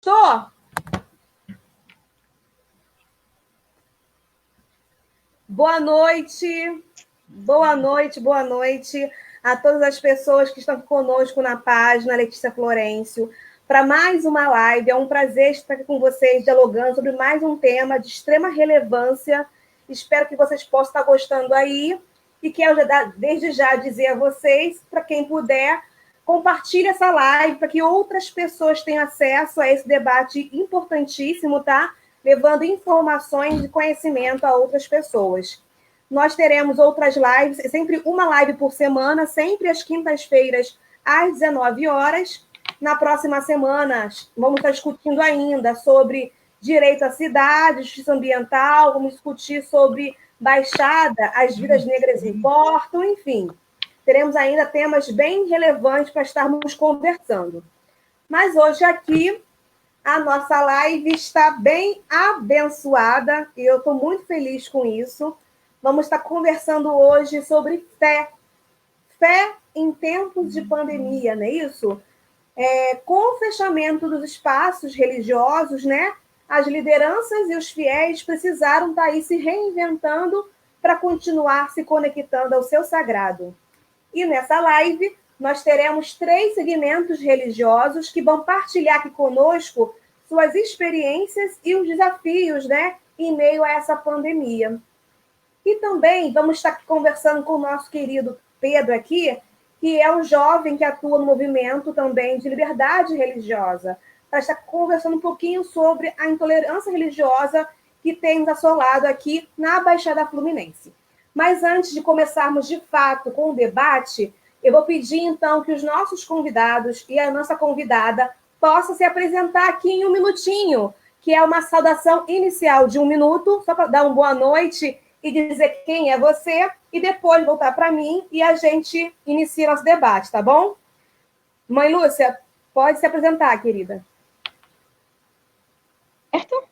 Tô. Boa noite a todas as pessoas que estão conosco na página Letícia Florencio para mais uma live. É um prazer estar aqui com vocês dialogando sobre mais um tema de extrema relevância. Espero que vocês possam estar gostando aí e quero desde já dizer a vocês, para quem puder, compartilhe essa live para que outras pessoas tenham acesso a esse debate importantíssimo, tá? Levando informações e conhecimento a outras pessoas. Nós teremos outras lives, sempre uma live por semana, sempre às quintas-feiras, às 19 horas. Na próxima semana, vamos estar discutindo ainda sobre direito à cidade, justiça ambiental, vamos discutir sobre Baixada, as vidas negras importam, enfim. Teremos ainda temas bem relevantes para estarmos conversando. Mas hoje aqui, a nossa live está bem abençoada e eu estou muito feliz com isso. Vamos estar conversando hoje sobre fé. Fé em tempos de pandemia, não é isso? Com o fechamento dos espaços religiosos, né? As lideranças e os fiéis precisaram estar aí se reinventando para continuar se conectando ao seu sagrado. E nessa live, nós teremos 3 segmentos religiosos que vão partilhar aqui conosco suas experiências e os desafios, né, em meio a essa pandemia. E também vamos estar conversando com o nosso querido Pedro aqui, que é um jovem que atua no movimento também de liberdade religiosa, para estar conversando um pouquinho sobre a intolerância religiosa que tem nos assolado aqui na Baixada Fluminense. Mas antes de começarmos de fato com o debate, eu vou pedir então que os nossos convidados e a nossa convidada possam se apresentar aqui em um minutinho, que é uma saudação inicial de 1 minuto, só para dar uma boa noite e dizer quem é você, e depois voltar para mim e a gente inicia nosso debate, tá bom? Mãe Lúcia, pode se apresentar, querida. Certo?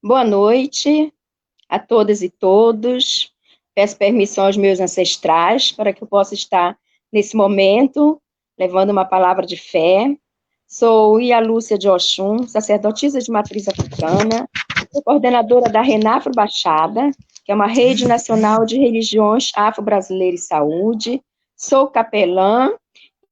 Boa noite a todas e todos. Peço permissão aos meus ancestrais para que eu possa estar nesse momento levando uma palavra de fé. Sou Ia Lúcia de Oxum, sacerdotisa de matriz africana, sou coordenadora da Renafro Baixada, que é uma rede nacional de religiões afro-brasileiras e saúde. Sou capelã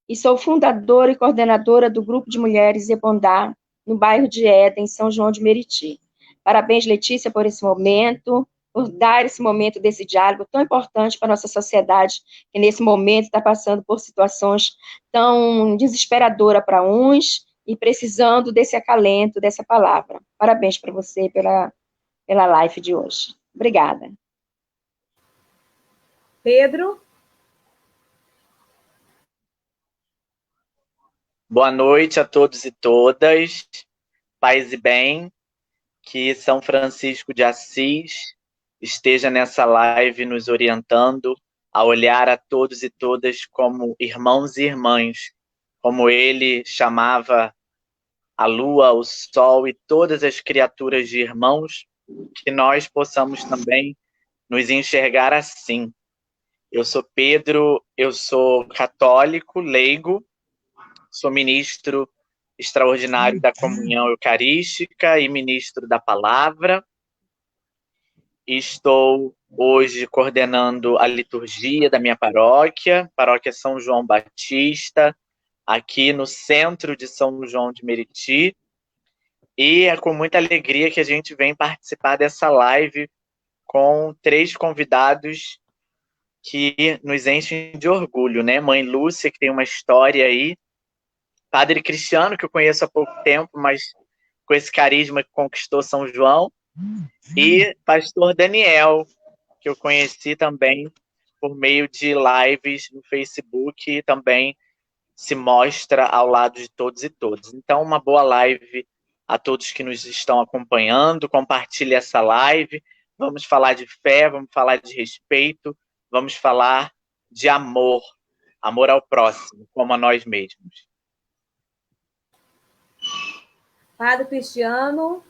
e sou fundadora e coordenadora do Grupo de Mulheres Ebondá, no bairro de Éden, em São João de Meriti. Parabéns, Letícia, por esse momento, por dar esse momento desse diálogo tão importante para a nossa sociedade, que nesse momento está passando por situações tão desesperadoras para uns e precisando desse acalento, dessa palavra. Parabéns para você pela live de hoje. Obrigada. Pedro? Boa noite a todos e todas. Paz e bem. Que São Francisco de Assis esteja nessa live nos orientando a olhar a todos e todas como irmãos e irmãs, como ele chamava a lua, o sol e todas as criaturas de irmãos, que nós possamos também nos enxergar assim. Eu sou Pedro, eu sou católico, leigo, sou ministro extraordinário da comunhão eucarística e ministro da palavra. Estou hoje coordenando a liturgia da minha paróquia, paróquia São João Batista, aqui no centro de São João de Meriti. E é com muita alegria que a gente vem participar dessa live com 3 convidados que nos enchem de orgulho, né? Mãe Lúcia, que tem uma história aí, Padre Cristiano, que eu conheço há pouco tempo, mas com esse carisma que conquistou São João, e Pastor Daniel, que eu conheci também por meio de lives no Facebook e também se mostra ao lado de todos e todas. Então, uma boa live a todos que nos estão acompanhando, compartilhe essa live, vamos falar de fé, vamos falar de respeito, vamos falar de amor, amor ao próximo, como a nós mesmos. Padre Cristiano.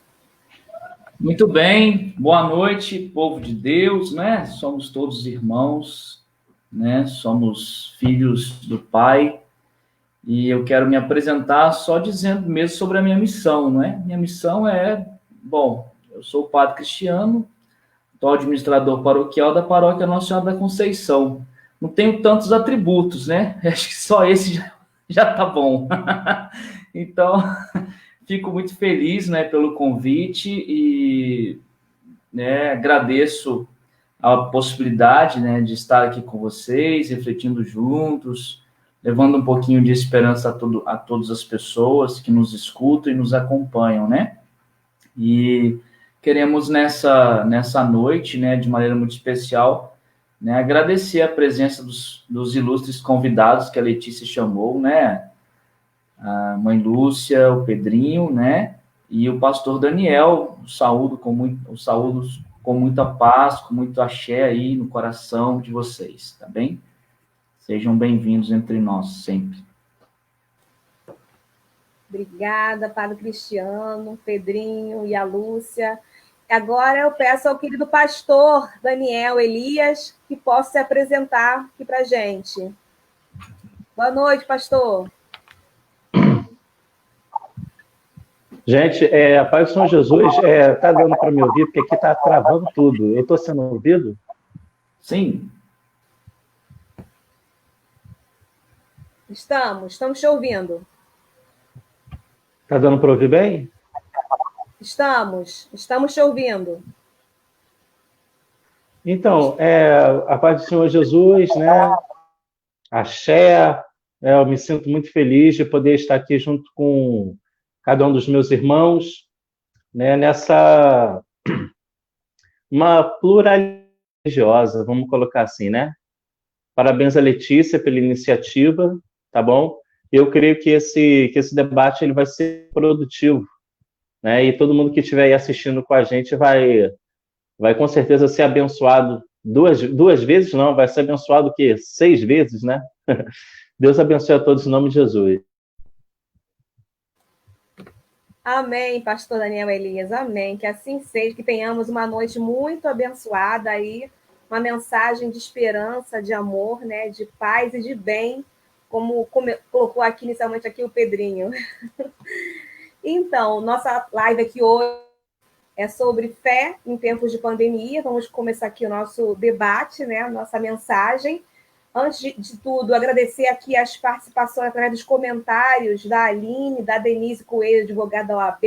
Muito bem, boa noite, povo de Deus, né? Somos todos irmãos, né? Somos filhos do Pai E eu quero me apresentar só dizendo mesmo sobre a minha missão, não é? Minha missão bom, eu sou o padre Cristiano, sou administrador paroquial da paróquia Nossa Senhora da Conceição. Não tenho tantos atributos, né? Acho que só esse já tá bom. Então, fico muito feliz, né, pelo convite e, né, agradeço a possibilidade, né, de estar aqui com vocês, refletindo juntos, levando um pouquinho de esperança a todas as pessoas que nos escutam e nos acompanham, né? E queremos nessa noite, né, de maneira muito especial, né, agradecer a presença dos ilustres convidados que a Letícia chamou, né? A mãe Lúcia, o Pedrinho, né? E o pastor Daniel, saúdo com muita paz, com muito axé aí no coração de vocês, tá bem? Sejam bem-vindos entre nós sempre. Obrigada, Padre Cristiano, Pedrinho e a Lúcia. Agora eu peço ao querido pastor Daniel Elias que possa se apresentar aqui para a gente. Boa noite, pastor. Gente, a paz do Senhor Jesus, tá dando para me ouvir, porque aqui está travando tudo. Eu estou sendo ouvido? Sim. Estamos te ouvindo. Está dando para ouvir bem? Estamos te ouvindo. Então, a paz do Senhor Jesus, né? Axé, eu me sinto muito feliz de poder estar aqui junto com cada um dos meus irmãos, né? Nessa uma pluralidade religiosa, vamos colocar assim, né? Parabéns a Letícia pela iniciativa, tá bom? Eu creio que esse debate ele vai ser produtivo, né? E todo mundo que estiver aí assistindo com a gente vai com certeza ser abençoado duas vezes, não, vai ser abençoado o quê? 6 vezes, né? Deus abençoe a todos em nome de Jesus. Amém, pastor Daniel Elias, amém. Que assim seja, que tenhamos uma noite muito abençoada aí, uma mensagem de esperança, de amor, né, de paz e de bem, como colocou aqui inicialmente aqui o Pedrinho. Então, nossa live aqui hoje é sobre fé em tempos de pandemia. Vamos começar aqui o nosso debate, né, a nossa mensagem. Antes de tudo, agradecer aqui as participações através dos comentários da Aline, da Denise Coelho, advogada da OAB,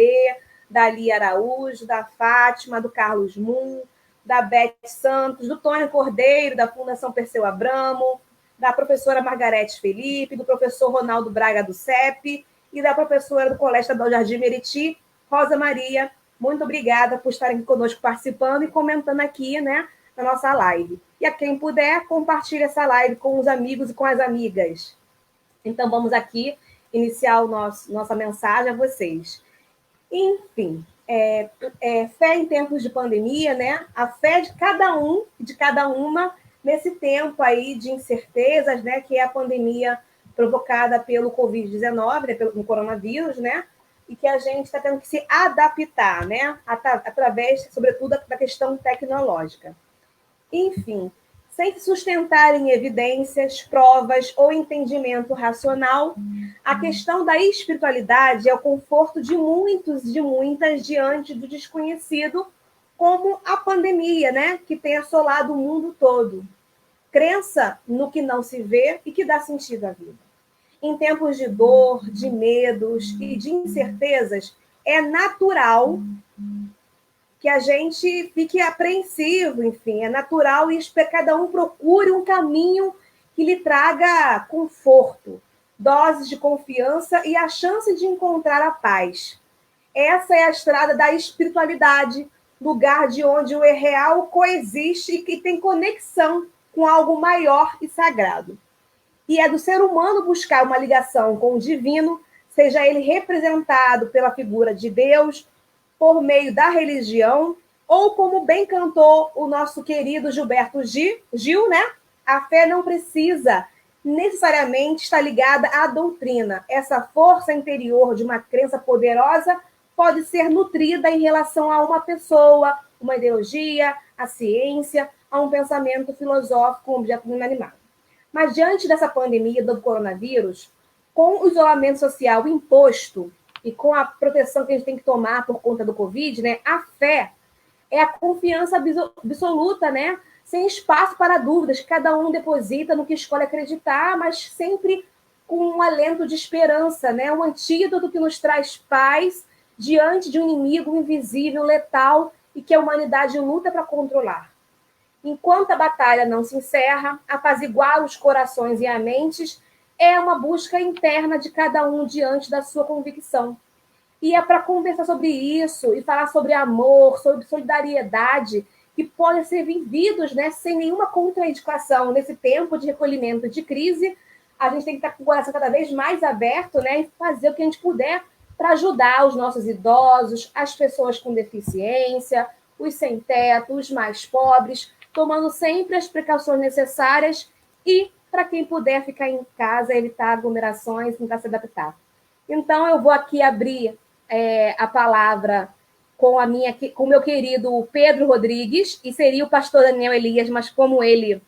da Lia Araújo, da Fátima, do Carlos Moon, da Beth Santos, do Tônio Cordeiro, da Fundação Perseu Abramo, da professora Margarete Felipe, do professor Ronaldo Braga do CEP e da professora do Colégio Estadual Jardim Meriti, Rosa Maria. Muito obrigada por estarem aqui conosco participando e comentando aqui, né, na nossa live. E a quem puder, compartilhe essa live com os amigos e com as amigas. Então, vamos aqui iniciar nossa mensagem a vocês. Enfim, fé em tempos de pandemia, né? A fé de cada um, de cada uma, nesse tempo aí de incertezas, né? Que é a pandemia provocada pelo Covid-19, né, pelo coronavírus, né? E que a gente está tendo que se adaptar, né? Através, sobretudo, da questão tecnológica. Enfim, sem se sustentar em evidências, provas ou entendimento racional, a questão da espiritualidade é o conforto de muitos e de muitas diante do desconhecido, como a pandemia, né, que tem assolado o mundo todo. Crença no que não se vê e que dá sentido à vida. Em tempos de dor, de medos e de incertezas, é natural que a gente fique apreensivo, enfim, é natural e cada um procure um caminho que lhe traga conforto, doses de confiança e a chance de encontrar a paz. Essa é a estrada da espiritualidade, lugar de onde o real coexiste e que tem conexão com algo maior e sagrado. E é do ser humano buscar uma ligação com o divino, seja ele representado pela figura de Deus, por meio da religião, ou como bem cantou o nosso querido Gilberto Gil, né? A fé não precisa necessariamente estar ligada à doutrina. Essa força interior de uma crença poderosa pode ser nutrida em relação a uma pessoa, uma ideologia, a ciência, a um pensamento filosófico, um objeto inanimado. Mas diante dessa pandemia do coronavírus, com o isolamento social imposto e com a proteção que a gente tem que tomar por conta do Covid, né, a fé é a confiança absoluta, né, sem espaço para dúvidas, que cada um deposita no que escolhe acreditar, mas sempre com um alento de esperança, né, um antídoto que nos traz paz diante de um inimigo invisível, letal, e que a humanidade luta para controlar. Enquanto a batalha não se encerra, apaziguar os corações e as mentes é uma busca interna de cada um diante da sua convicção. E é para conversar sobre isso e falar sobre amor, sobre solidariedade, que podem ser vividos, né, sem nenhuma contraindicação nesse tempo de recolhimento de crise. A gente tem que estar com o coração cada vez mais aberto, né, e fazer o que a gente puder para ajudar os nossos idosos, as pessoas com deficiência, os sem teto, os mais pobres, tomando sempre as precauções necessárias e, para quem puder ficar em casa, evitar aglomerações, tentar se adaptar. Então, eu vou aqui abrir a palavra com o meu querido Pedro Rodrigues, e seria o pastor Daniel Elias, mas como ele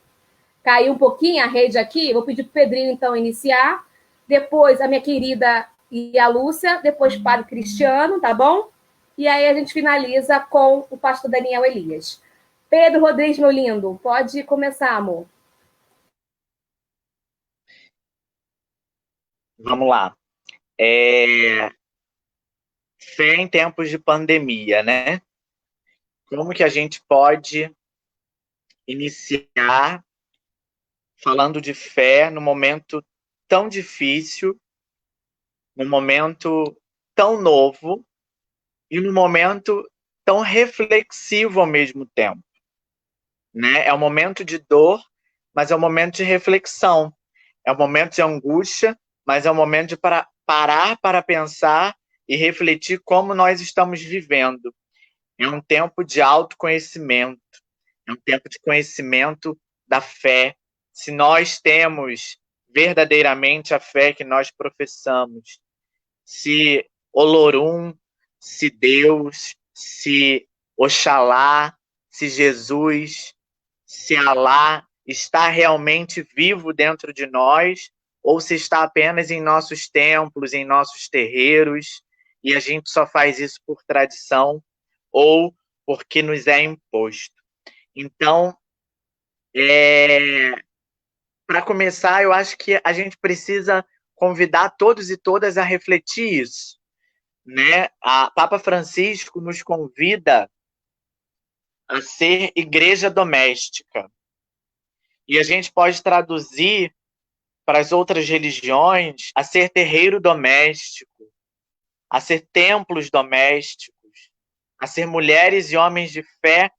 caiu um pouquinho a rede aqui, vou pedir para o Pedrinho, então, iniciar. Depois, a minha querida e a Lúcia, depois o padre Cristiano, tá bom? E aí a gente finaliza com o pastor Daniel Elias. Pedro Rodrigues, meu lindo, pode começar, amor. Vamos lá. Fé em tempos de pandemia, né? Como que a gente pode iniciar falando de fé num momento tão difícil, num momento tão novo e num momento tão reflexivo ao mesmo tempo, né? É um momento de dor, mas é um momento de reflexão. É um momento de angústia, mas é um momento de parar para pensar e refletir como nós estamos vivendo. É um tempo de autoconhecimento, é um tempo de conhecimento da fé. Se nós temos verdadeiramente a fé que nós professamos, se Olorum, se Deus, se Oxalá, se Jesus, se Alá está realmente vivo dentro de nós, ou se está apenas em nossos templos, em nossos terreiros, e a gente só faz isso por tradição ou porque nos é imposto. Então, para começar, eu acho que a gente precisa convidar todos e todas a refletir isso, né? A Papa Francisco nos convida a ser igreja doméstica. E a gente pode traduzir para as outras religiões a ser terreiro doméstico, a ser templos domésticos, a ser mulheres e homens de fé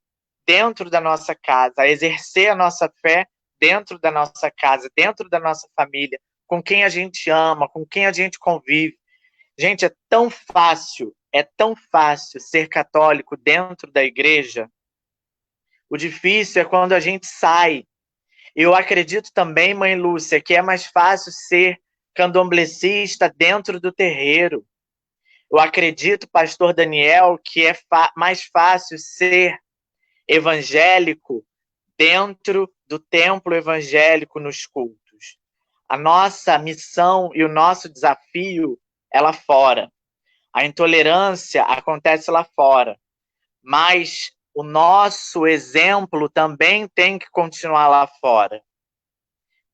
dentro da nossa casa, a exercer a nossa fé dentro da nossa casa, dentro da nossa família, com quem a gente ama, com quem a gente convive. Gente, é tão fácil ser católico dentro da igreja. O difícil é quando a gente sai. Eu acredito também, mãe Lúcia, que é mais fácil ser candomblecista dentro do terreiro. Eu acredito, pastor Daniel, que é mais fácil ser evangélico dentro do templo evangélico nos cultos. A nossa missão e o nosso desafio é lá fora. A intolerância acontece lá fora. Mas o nosso exemplo também tem que continuar lá fora,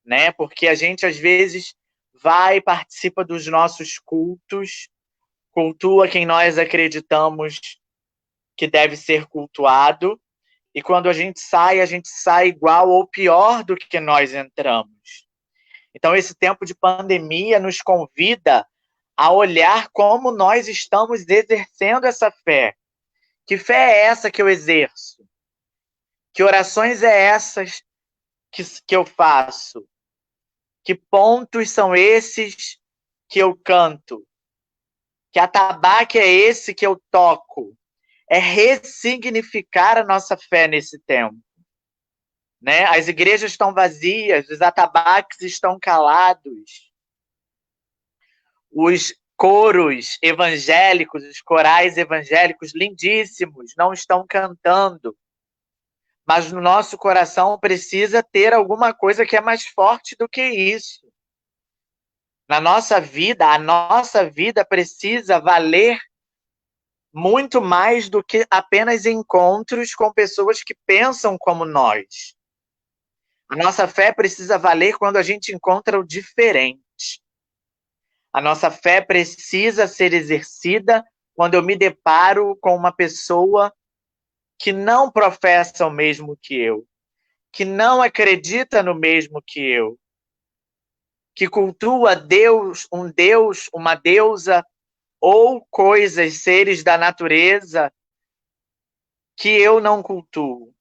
né? Porque a gente, às vezes, vai e participa dos nossos cultos, cultua quem nós acreditamos que deve ser cultuado, e quando a gente sai igual ou pior do que nós entramos. Então, esse tempo de pandemia nos convida a olhar como nós estamos exercendo essa fé. Que fé é essa que eu exerço? Que orações é essas que eu faço? Que pontos são esses que eu canto? Que atabaque é esse que eu toco? É ressignificar a nossa fé nesse tempo, né? As igrejas estão vazias, os atabaques estão calados, os coros evangélicos, os corais evangélicos lindíssimos não estão cantando, mas no nosso coração precisa ter alguma coisa que é mais forte do que isso. Na nossa vida, a nossa vida precisa valer muito mais do que apenas encontros com pessoas que pensam como nós. A nossa fé precisa valer quando a gente encontra o diferente. A nossa fé precisa ser exercida quando eu me deparo com uma pessoa que não professa o mesmo que eu, que não acredita no mesmo que eu, que cultua Deus, uma deusa ou coisas, seres da natureza que eu não cultuo.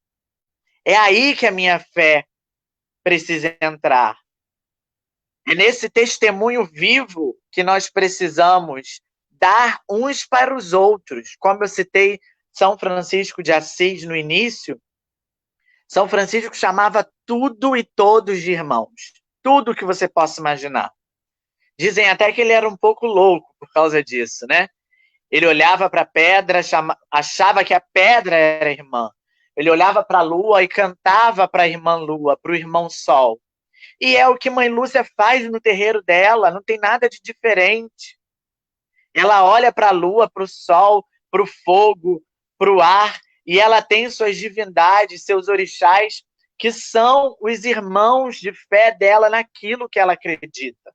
É aí que a minha fé precisa entrar. É nesse testemunho vivo que nós precisamos dar uns para os outros. Como eu citei São Francisco de Assis no início, São Francisco chamava tudo e todos de irmãos. Tudo que você possa imaginar. Dizem até que ele era um pouco louco por causa disso, né? Ele olhava para a pedra, achava que a pedra era irmã. Ele olhava para a lua e cantava para a irmã lua, para o irmão sol. E é o que Mãe Lúcia faz no terreiro dela, não tem nada de diferente. Ela olha para a lua, para o sol, para o fogo, para o ar, e ela tem suas divindades, seus orixás, que são os irmãos de fé dela naquilo que ela acredita.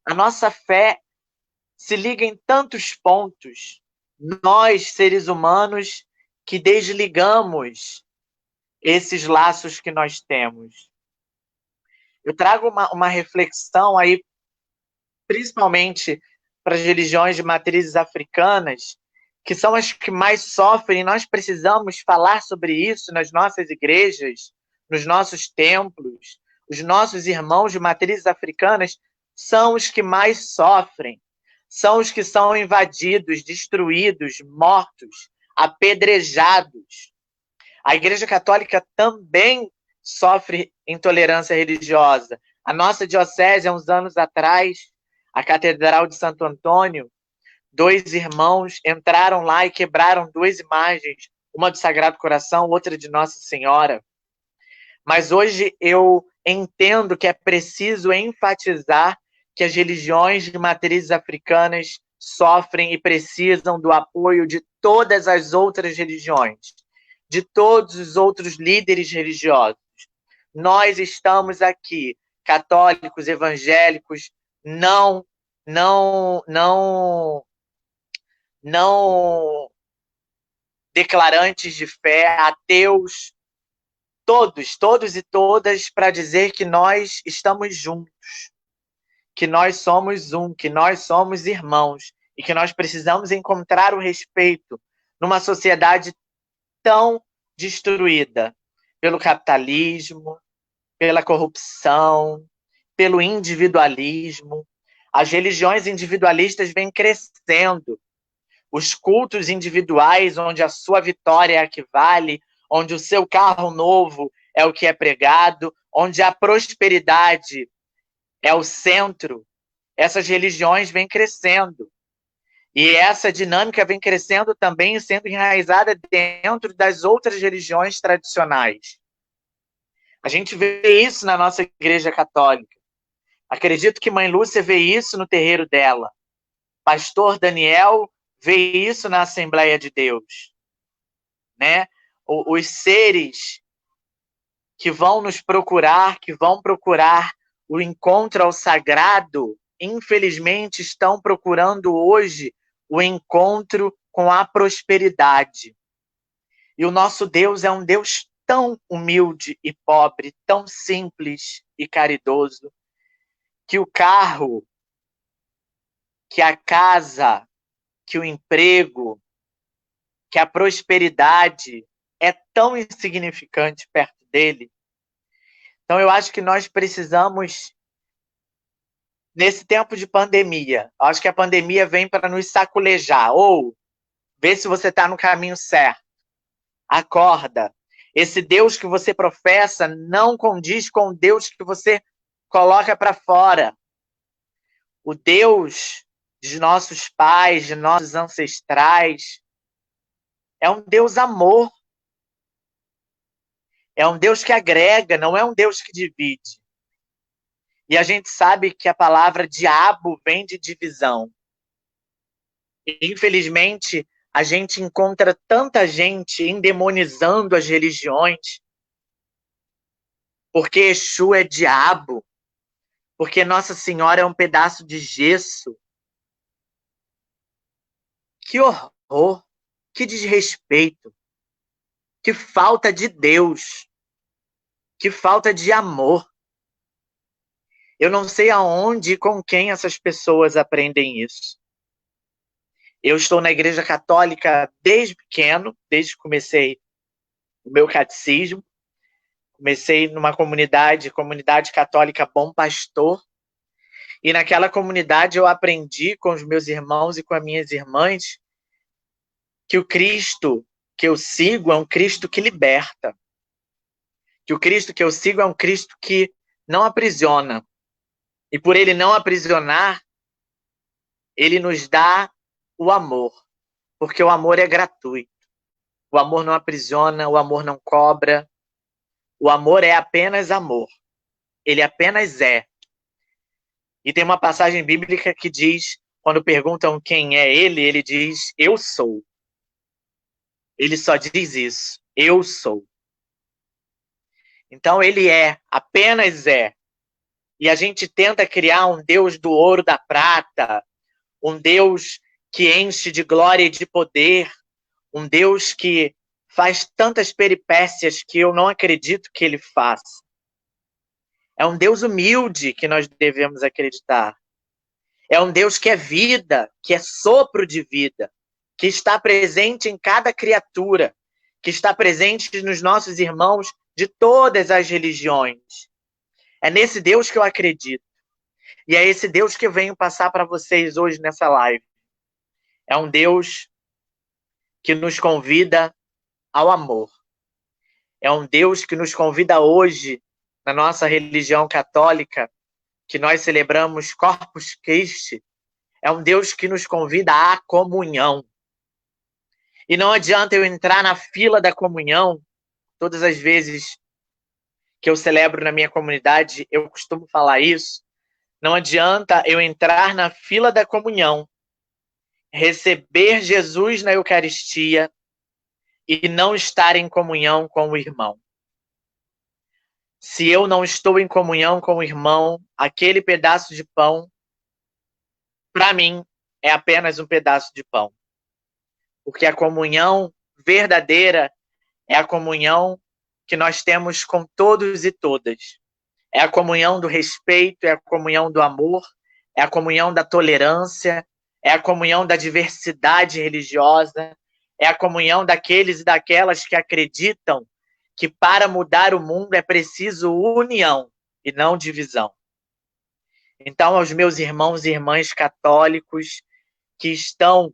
A nossa fé se liga em tantos pontos. Nós, seres humanos, que desligamos esses laços que nós temos. Eu trago uma reflexão aí, principalmente para as religiões de matrizes africanas, que são as que mais sofrem. Nós precisamos falar sobre isso nas nossas igrejas, nos nossos templos. Os nossos irmãos de matrizes africanas são os que mais sofrem. São os que são invadidos, destruídos, mortos, apedrejados. A Igreja Católica também sofre intolerância religiosa. A nossa diocese, há uns anos atrás, a Catedral de Santo Antônio, 2 irmãos entraram lá e quebraram 2 imagens, uma do Sagrado Coração, outra de Nossa Senhora. Mas hoje eu entendo que é preciso enfatizar que as religiões de matrizes africanas sofrem e precisam do apoio de todas as outras religiões, de todos os outros líderes religiosos. Nós estamos aqui, católicos, evangélicos, não declarantes de fé, ateus, todos e todas, para dizer que nós estamos juntos, que nós somos um, que nós somos irmãos e que nós precisamos encontrar o respeito numa sociedade tão destruída pelo capitalismo, pela corrupção, pelo individualismo. As religiões individualistas vêm crescendo. Os cultos individuais, onde a sua vitória é a que vale, onde o seu carro novo é o que é pregado, onde a prosperidade é o centro, essas religiões vêm crescendo. E essa dinâmica vem crescendo também, sendo enraizada dentro das outras religiões tradicionais. A gente vê isso na nossa Igreja Católica. Acredito que Mãe Lúcia vê isso no terreiro dela. Pastor Daniel vê isso na Assembleia de Deus. Né? Os seres que vão nos procurar, que vão procurar o encontro ao sagrado, infelizmente estão procurando hoje o encontro com a prosperidade. E o nosso Deus é um Deus tão humilde e pobre, tão simples e caridoso, que o carro, que a casa, que o emprego, que a prosperidade é tão insignificante perto dele. Então, eu acho que nós precisamos, nesse tempo de pandemia, acho que a pandemia vem para nos saculejar, ou ver se você está no caminho certo. Acorda. Esse Deus que você professa não condiz com o Deus que você coloca para fora. O Deus de nossos pais, de nossos ancestrais, é um Deus amor. É um Deus que agrega, não é um Deus que divide. E a gente sabe que a palavra diabo vem de divisão. E, infelizmente, a gente encontra tanta gente endemonizando as religiões, porque Exu é diabo, porque Nossa Senhora é um pedaço de gesso. Que horror, que desrespeito, que falta de Deus, que falta de amor. Eu não sei aonde e com quem essas pessoas aprendem isso. Eu estou na Igreja Católica desde pequeno, desde que comecei o meu catecismo. Comecei numa comunidade católica Bom Pastor. E naquela comunidade eu aprendi com os meus irmãos e com as minhas irmãs que o Cristo que eu sigo é um Cristo que liberta. Que o Cristo que eu sigo é um Cristo que não aprisiona. E por ele não aprisionar, ele nos dá o amor. Porque o amor é gratuito. O amor não aprisiona, o amor não cobra. O amor é apenas amor. Ele apenas é. E tem uma passagem bíblica que diz, quando perguntam quem é ele, ele diz, eu sou. Ele só diz isso, eu sou. Então ele é, apenas é. E a gente tenta criar um Deus do ouro, da prata, um Deus que enche de glória e de poder, um Deus que faz tantas peripécias que eu não acredito que ele faça. É um Deus humilde que nós devemos acreditar. É um Deus que é vida, que é sopro de vida, que está presente em cada criatura, que está presente nos nossos irmãos de todas as religiões. É nesse Deus que eu acredito. E é esse Deus que eu venho passar para vocês hoje nessa live. É um Deus que nos convida ao amor. É um Deus que nos convida hoje, na nossa religião católica, que nós celebramos Corpus Christi, é um Deus que nos convida à comunhão. E não adianta eu entrar na fila da comunhão, todas as vezes que eu celebro na minha comunidade, eu costumo falar isso, não adianta eu entrar na fila da comunhão, receber Jesus na Eucaristia e não estar em comunhão com o irmão. Se eu não estou em comunhão com o irmão, aquele pedaço de pão, para mim, é apenas um pedaço de pão. Porque a comunhão verdadeira é a comunhão que nós temos com todos e todas. É a comunhão do respeito, é a comunhão do amor, é a comunhão da tolerância, é a comunhão da diversidade religiosa, é a comunhão daqueles e daquelas que acreditam que para mudar o mundo é preciso união e não divisão. Então, aos meus irmãos e irmãs católicos que estão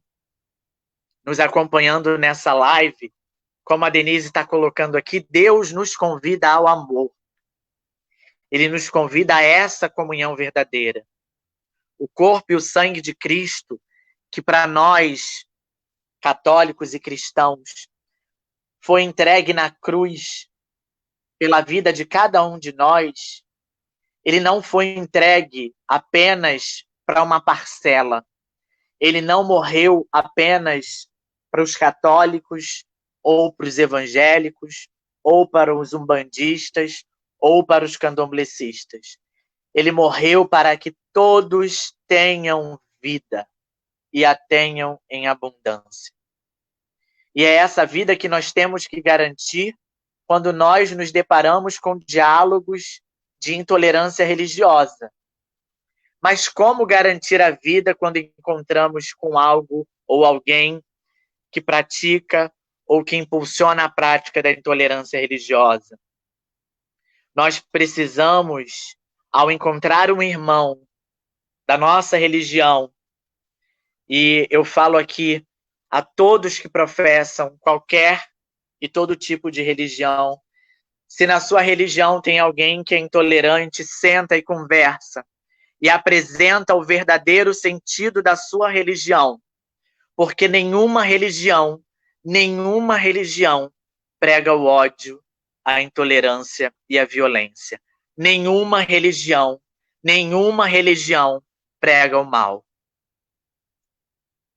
nos acompanhando nessa live, como a Denise está colocando aqui, Deus nos convida ao amor. Ele nos convida a essa comunhão verdadeira. O corpo e o sangue de Cristo, que para nós, católicos e cristãos, foi entregue na cruz pela vida de cada um de nós, ele não foi entregue apenas para uma parcela. Ele não morreu apenas para os católicos, ou para os evangélicos, ou para os umbandistas, ou para os candomblecistas. Ele morreu para que todos tenham vida e a tenham em abundância. E é essa vida que nós temos que garantir quando nós nos deparamos com diálogos de intolerância religiosa. Mas como garantir a vida quando encontramos com algo ou alguém que pratica ou que impulsiona a prática da intolerância religiosa? Nós precisamos, ao encontrar um irmão da nossa religião, e eu falo aqui a todos que professam qualquer e todo tipo de religião, se na sua religião tem alguém que é intolerante, senta e conversa e apresenta o verdadeiro sentido da sua religião, porque nenhuma religião prega o ódio, a intolerância e a violência. Nenhuma religião Nenhuma religião prega o mal.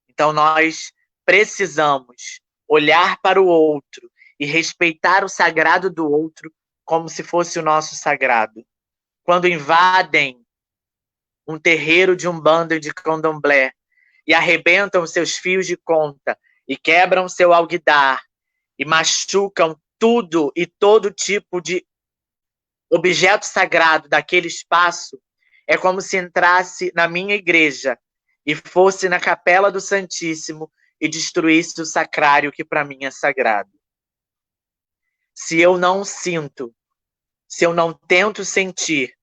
Então nós precisamos olhar para o outro e respeitar o sagrado do outro como se fosse o nosso sagrado. Quando invadem um terreiro de umbanda e de candomblé e arrebentam seus fios de conta e quebram seu alguidar e machucam tudo e todo tipo de objeto sagrado daquele espaço, é como se entrasse na minha igreja e fosse na capela do Santíssimo e destruísse o sacrário que para mim é sagrado. Se eu não sinto, se eu não tento sentir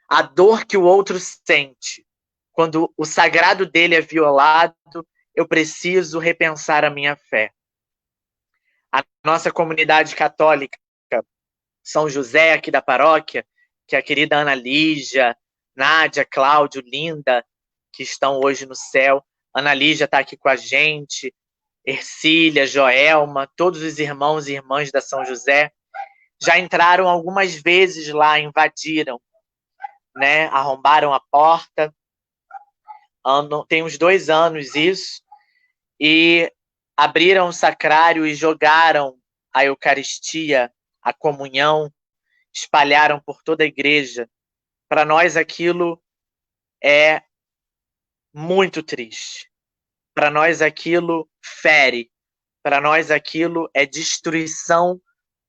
a dor que o outro sente quando o sagrado dele é violado, eu preciso repensar a minha fé. A nossa comunidade católica, São José aqui da paróquia, que é a querida Ana Lígia, Nádia, Cláudio, Linda, que estão hoje no céu. Ana Lígia está aqui com a gente, Ercília, Joelma, todos os irmãos e irmãs da São José já entraram algumas vezes lá, invadiram, né? Arrombaram a porta. Tem uns 2 anos isso, e abriram o sacrário e jogaram a Eucaristia, a comunhão, espalharam por toda a igreja. Para nós aquilo é muito triste. Para nós aquilo fere. Para nós aquilo é destruição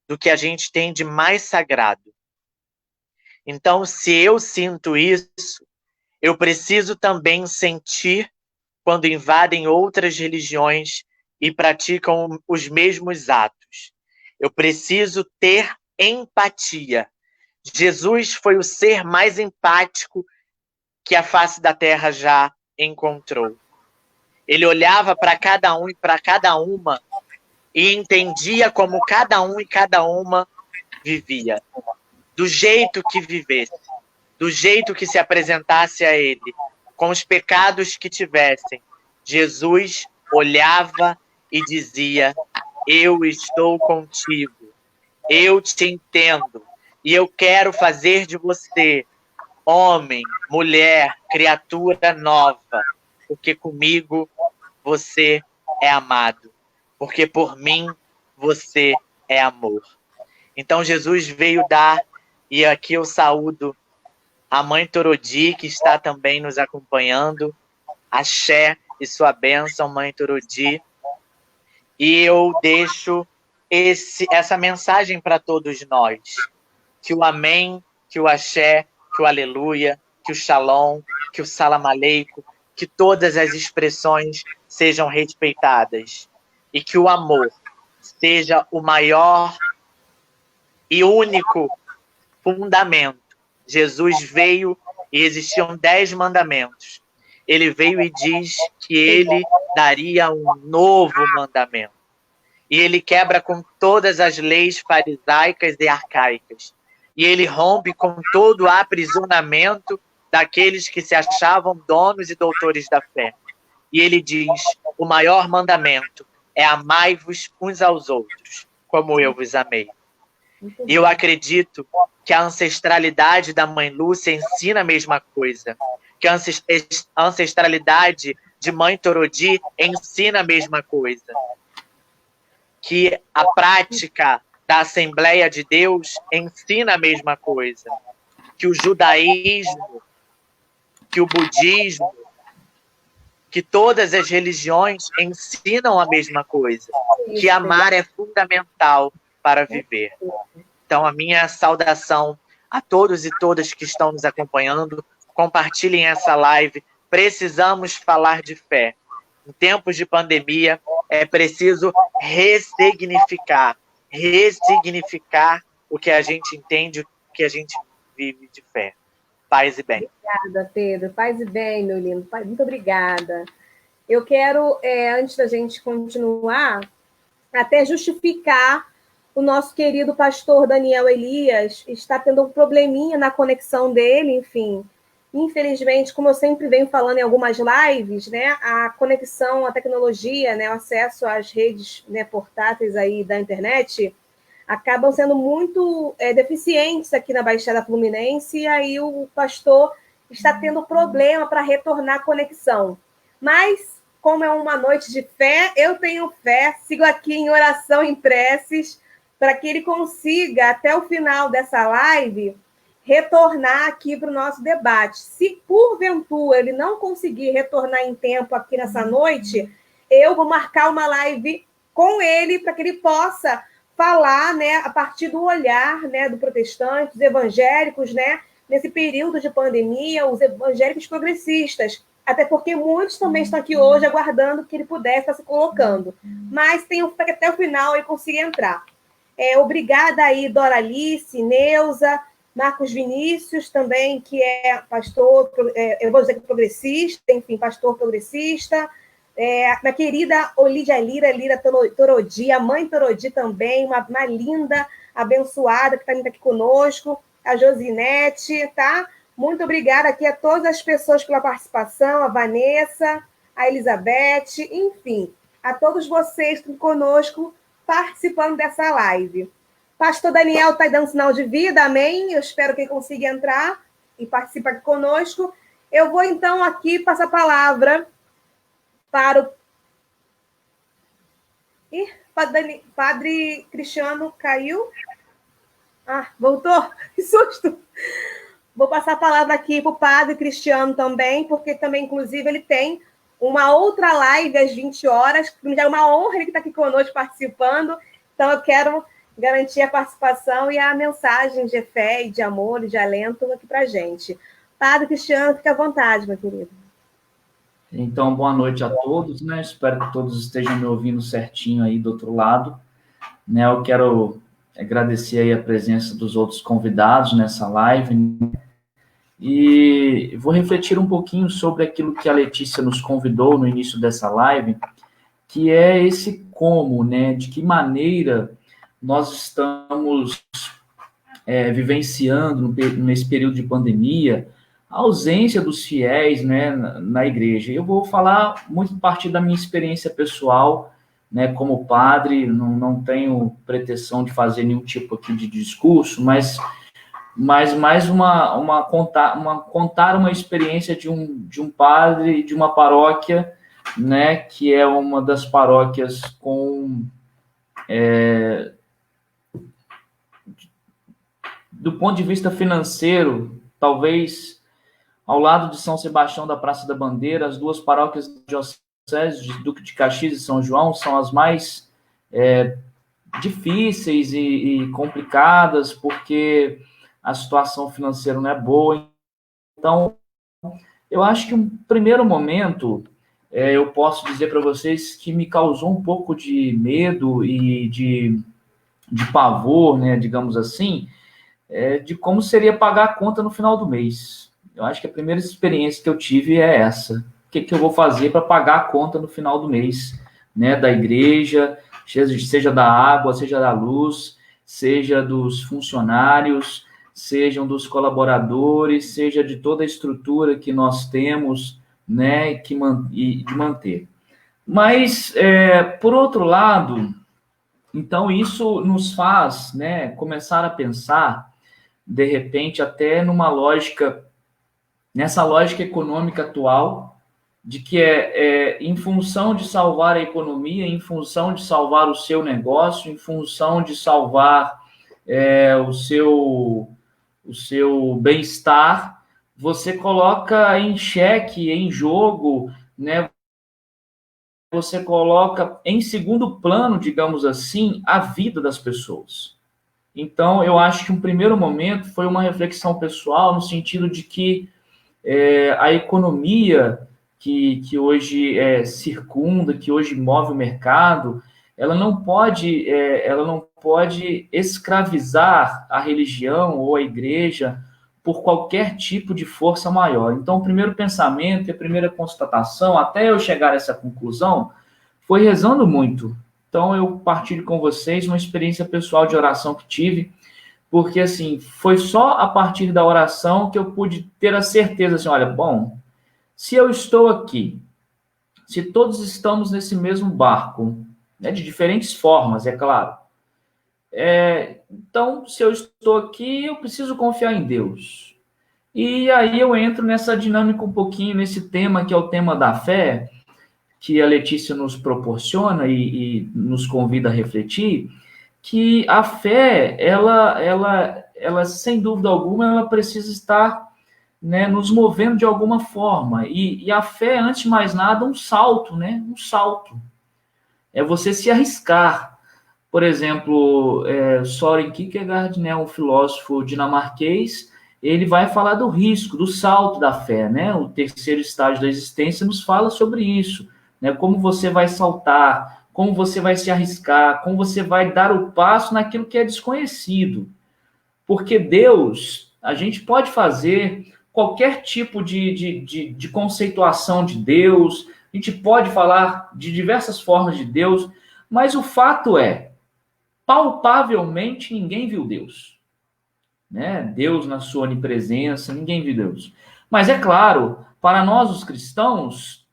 do que a gente tem de mais sagrado. Então, se eu sinto isso, eu preciso também sentir quando invadem outras religiões e praticam os mesmos atos. Eu preciso ter empatia. Jesus foi o ser mais empático que a face da terra já encontrou. Ele olhava para cada um e para cada uma e entendia como cada um e cada uma vivia. Do jeito que vivesse, do jeito que se apresentasse a ele, com os pecados que tivessem, Jesus olhava e dizia: eu estou contigo, eu te entendo, e eu quero fazer de você homem, mulher, criatura nova, porque comigo você é amado, porque por mim você é amor. Então Jesus veio dar, e aqui eu saúdo a mãe Torodi, que está também nos acompanhando, axé e sua bênção, mãe Torodi, e eu deixo essa mensagem para todos nós, que o amém, que o axé, que o aleluia, que o shalom, que o salam aleikum, que todas as expressões sejam respeitadas e que o amor seja o maior e único fundamento. Jesus veio e existiam 10 mandamentos. Ele veio e diz que ele daria um novo mandamento. E ele quebra com todas as leis farisaicas e arcaicas. E ele rompe com todo o aprisionamento daqueles que se achavam donos e doutores da fé. E ele diz: o maior mandamento é amai-vos uns aos outros, como eu vos amei. E eu acredito que a ancestralidade da Mãe Lúcia ensina a mesma coisa. Que a ancestralidade de Mãe Torodi ensina a mesma coisa. Que a prática da Assembleia de Deus ensina a mesma coisa. Que o judaísmo, que o budismo, que todas as religiões ensinam a mesma coisa. Que amar é fundamental para viver. Então, a minha saudação a todos e todas que estão nos acompanhando. Compartilhem essa live. Precisamos falar de fé. Em tempos de pandemia, é preciso ressignificar o que a gente entende, o que a gente vive de fé. Paz e bem. Obrigada, Pedro. Paz e bem, meu lindo. Muito obrigada. Eu quero, antes da gente continuar, até justificar o nosso querido pastor Daniel Elias. Está tendo um probleminha na conexão dele, enfim. Infelizmente, como eu sempre venho falando em algumas lives, né, a conexão, a tecnologia, né, o acesso às redes, né, portáteis aí da internet acabam sendo muito deficientes aqui na Baixada Fluminense, e aí o pastor está tendo problema para retornar a conexão. Mas, como é uma noite de fé, eu tenho fé, sigo aqui em oração, em preces, para que ele consiga, até o final dessa live, retornar aqui para o nosso debate. Se, porventura, ele não conseguir retornar em tempo aqui nessa noite, eu vou marcar uma live com ele para que ele possa falar, né, a partir do olhar, né, do protestante, dos evangélicos, né, nesse período de pandemia, os evangélicos progressistas, até porque muitos também estão aqui hoje aguardando que ele pudesse estar se colocando. Mas tenho fé que até o final ele consiga entrar. Obrigada aí, Doralice, Neuza, Marcos Vinícius também, que é pastor, eu vou dizer que progressista, enfim, pastor progressista. Minha querida Olídia Lira Torodi, a mãe Torodi também, uma linda, abençoada, que também está aqui conosco, a Josinete, tá? Muito obrigada aqui a todas as pessoas pela participação, a Vanessa, a Elizabeth, enfim, a todos vocês que estão conosco participando dessa live. Pastor Daniel está dando sinal de vida, amém? Eu espero que ele consiga entrar e participar aqui conosco. Eu vou, então, aqui passar a palavra para o... Padre Cristiano caiu? Ah, voltou? Que susto! Vou passar a palavra aqui para o Padre Cristiano também, porque também, inclusive, ele tem uma outra live às 20 horas, que já é uma honra ele estar aqui conosco participando, então eu quero garantir a participação e a mensagem de fé e de amor e de alento aqui para a gente. Padre Cristiano, fica à vontade, meu querido. Então, boa noite a todos, né? Espero que todos estejam me ouvindo certinho aí do outro lado, né? Eu quero agradecer aí a presença dos outros convidados nessa live, né? E vou refletir um pouquinho sobre aquilo que a Letícia nos convidou no início dessa live, que é esse como, né? De que maneira nós estamos vivenciando nesse período de pandemia a ausência dos fiéis, né, na igreja. Eu vou falar muito a partir da minha experiência pessoal, né, como padre, não tenho pretensão de fazer nenhum tipo aqui de discurso, mas mais contar uma experiência de um padre de uma paróquia, né, que é uma das paróquias com do ponto de vista financeiro, talvez ao lado de São Sebastião da Praça da Bandeira, as duas paróquias da Diocese de Duque de Caxias e São João são as mais difíceis e complicadas, porque a situação financeira não é boa. Então, eu acho que um primeiro momento, eu posso dizer para vocês que me causou um pouco de medo e de pavor, né, digamos assim, de como seria pagar a conta no final do mês. Eu acho que a primeira experiência que eu tive é essa. O que eu vou fazer para pagar a conta no final do mês, né, da igreja, seja da água, seja da luz, seja dos funcionários, sejam dos colaboradores, seja de toda a estrutura que nós temos, né, e de manter. Mas, por outro lado, então isso nos faz, né, começar a pensar, de repente, até nessa lógica econômica atual, de que em função de salvar a economia, em função de salvar o seu negócio, em função de salvar o seu bem-estar, você coloca em xeque, em jogo, né? Você coloca em segundo plano, digamos assim, a vida das pessoas. Então, eu acho que um primeiro momento foi uma reflexão pessoal, no sentido de que a economia que hoje circunda, que hoje move o mercado, ela não pode escravizar a religião ou a igreja por qualquer tipo de força maior. Então, o primeiro pensamento e a primeira constatação, até eu chegar a essa conclusão, foi rezando muito. Então, eu partilho com vocês uma experiência pessoal de oração que tive, porque, assim, foi só a partir da oração que eu pude ter a certeza, assim, olha, bom, se eu estou aqui, se todos estamos nesse mesmo barco, né, de diferentes formas, é claro, então, se eu estou aqui, eu preciso confiar em Deus. E aí eu entro nessa dinâmica um pouquinho, nesse tema que é o tema da fé, que a Letícia nos proporciona e nos convida a refletir, que a fé, ela sem dúvida alguma, ela precisa estar, né, nos movendo de alguma forma. E a fé, antes de mais nada, um salto, né? Um salto. É você se arriscar. Por exemplo, Søren Kierkegaard, né, um filósofo dinamarquês, ele vai falar do risco, do salto da fé, né? O terceiro estágio da existência nos fala sobre isso, né? Como você vai saltar, como você vai se arriscar, como você vai dar o passo naquilo que é desconhecido. Porque Deus, a gente pode fazer qualquer tipo de conceituação de Deus, a gente pode falar de diversas formas de Deus, mas o fato é, palpavelmente ninguém viu Deus, né? Deus na sua onipresença, ninguém viu Deus. Mas é claro, para nós os cristãos,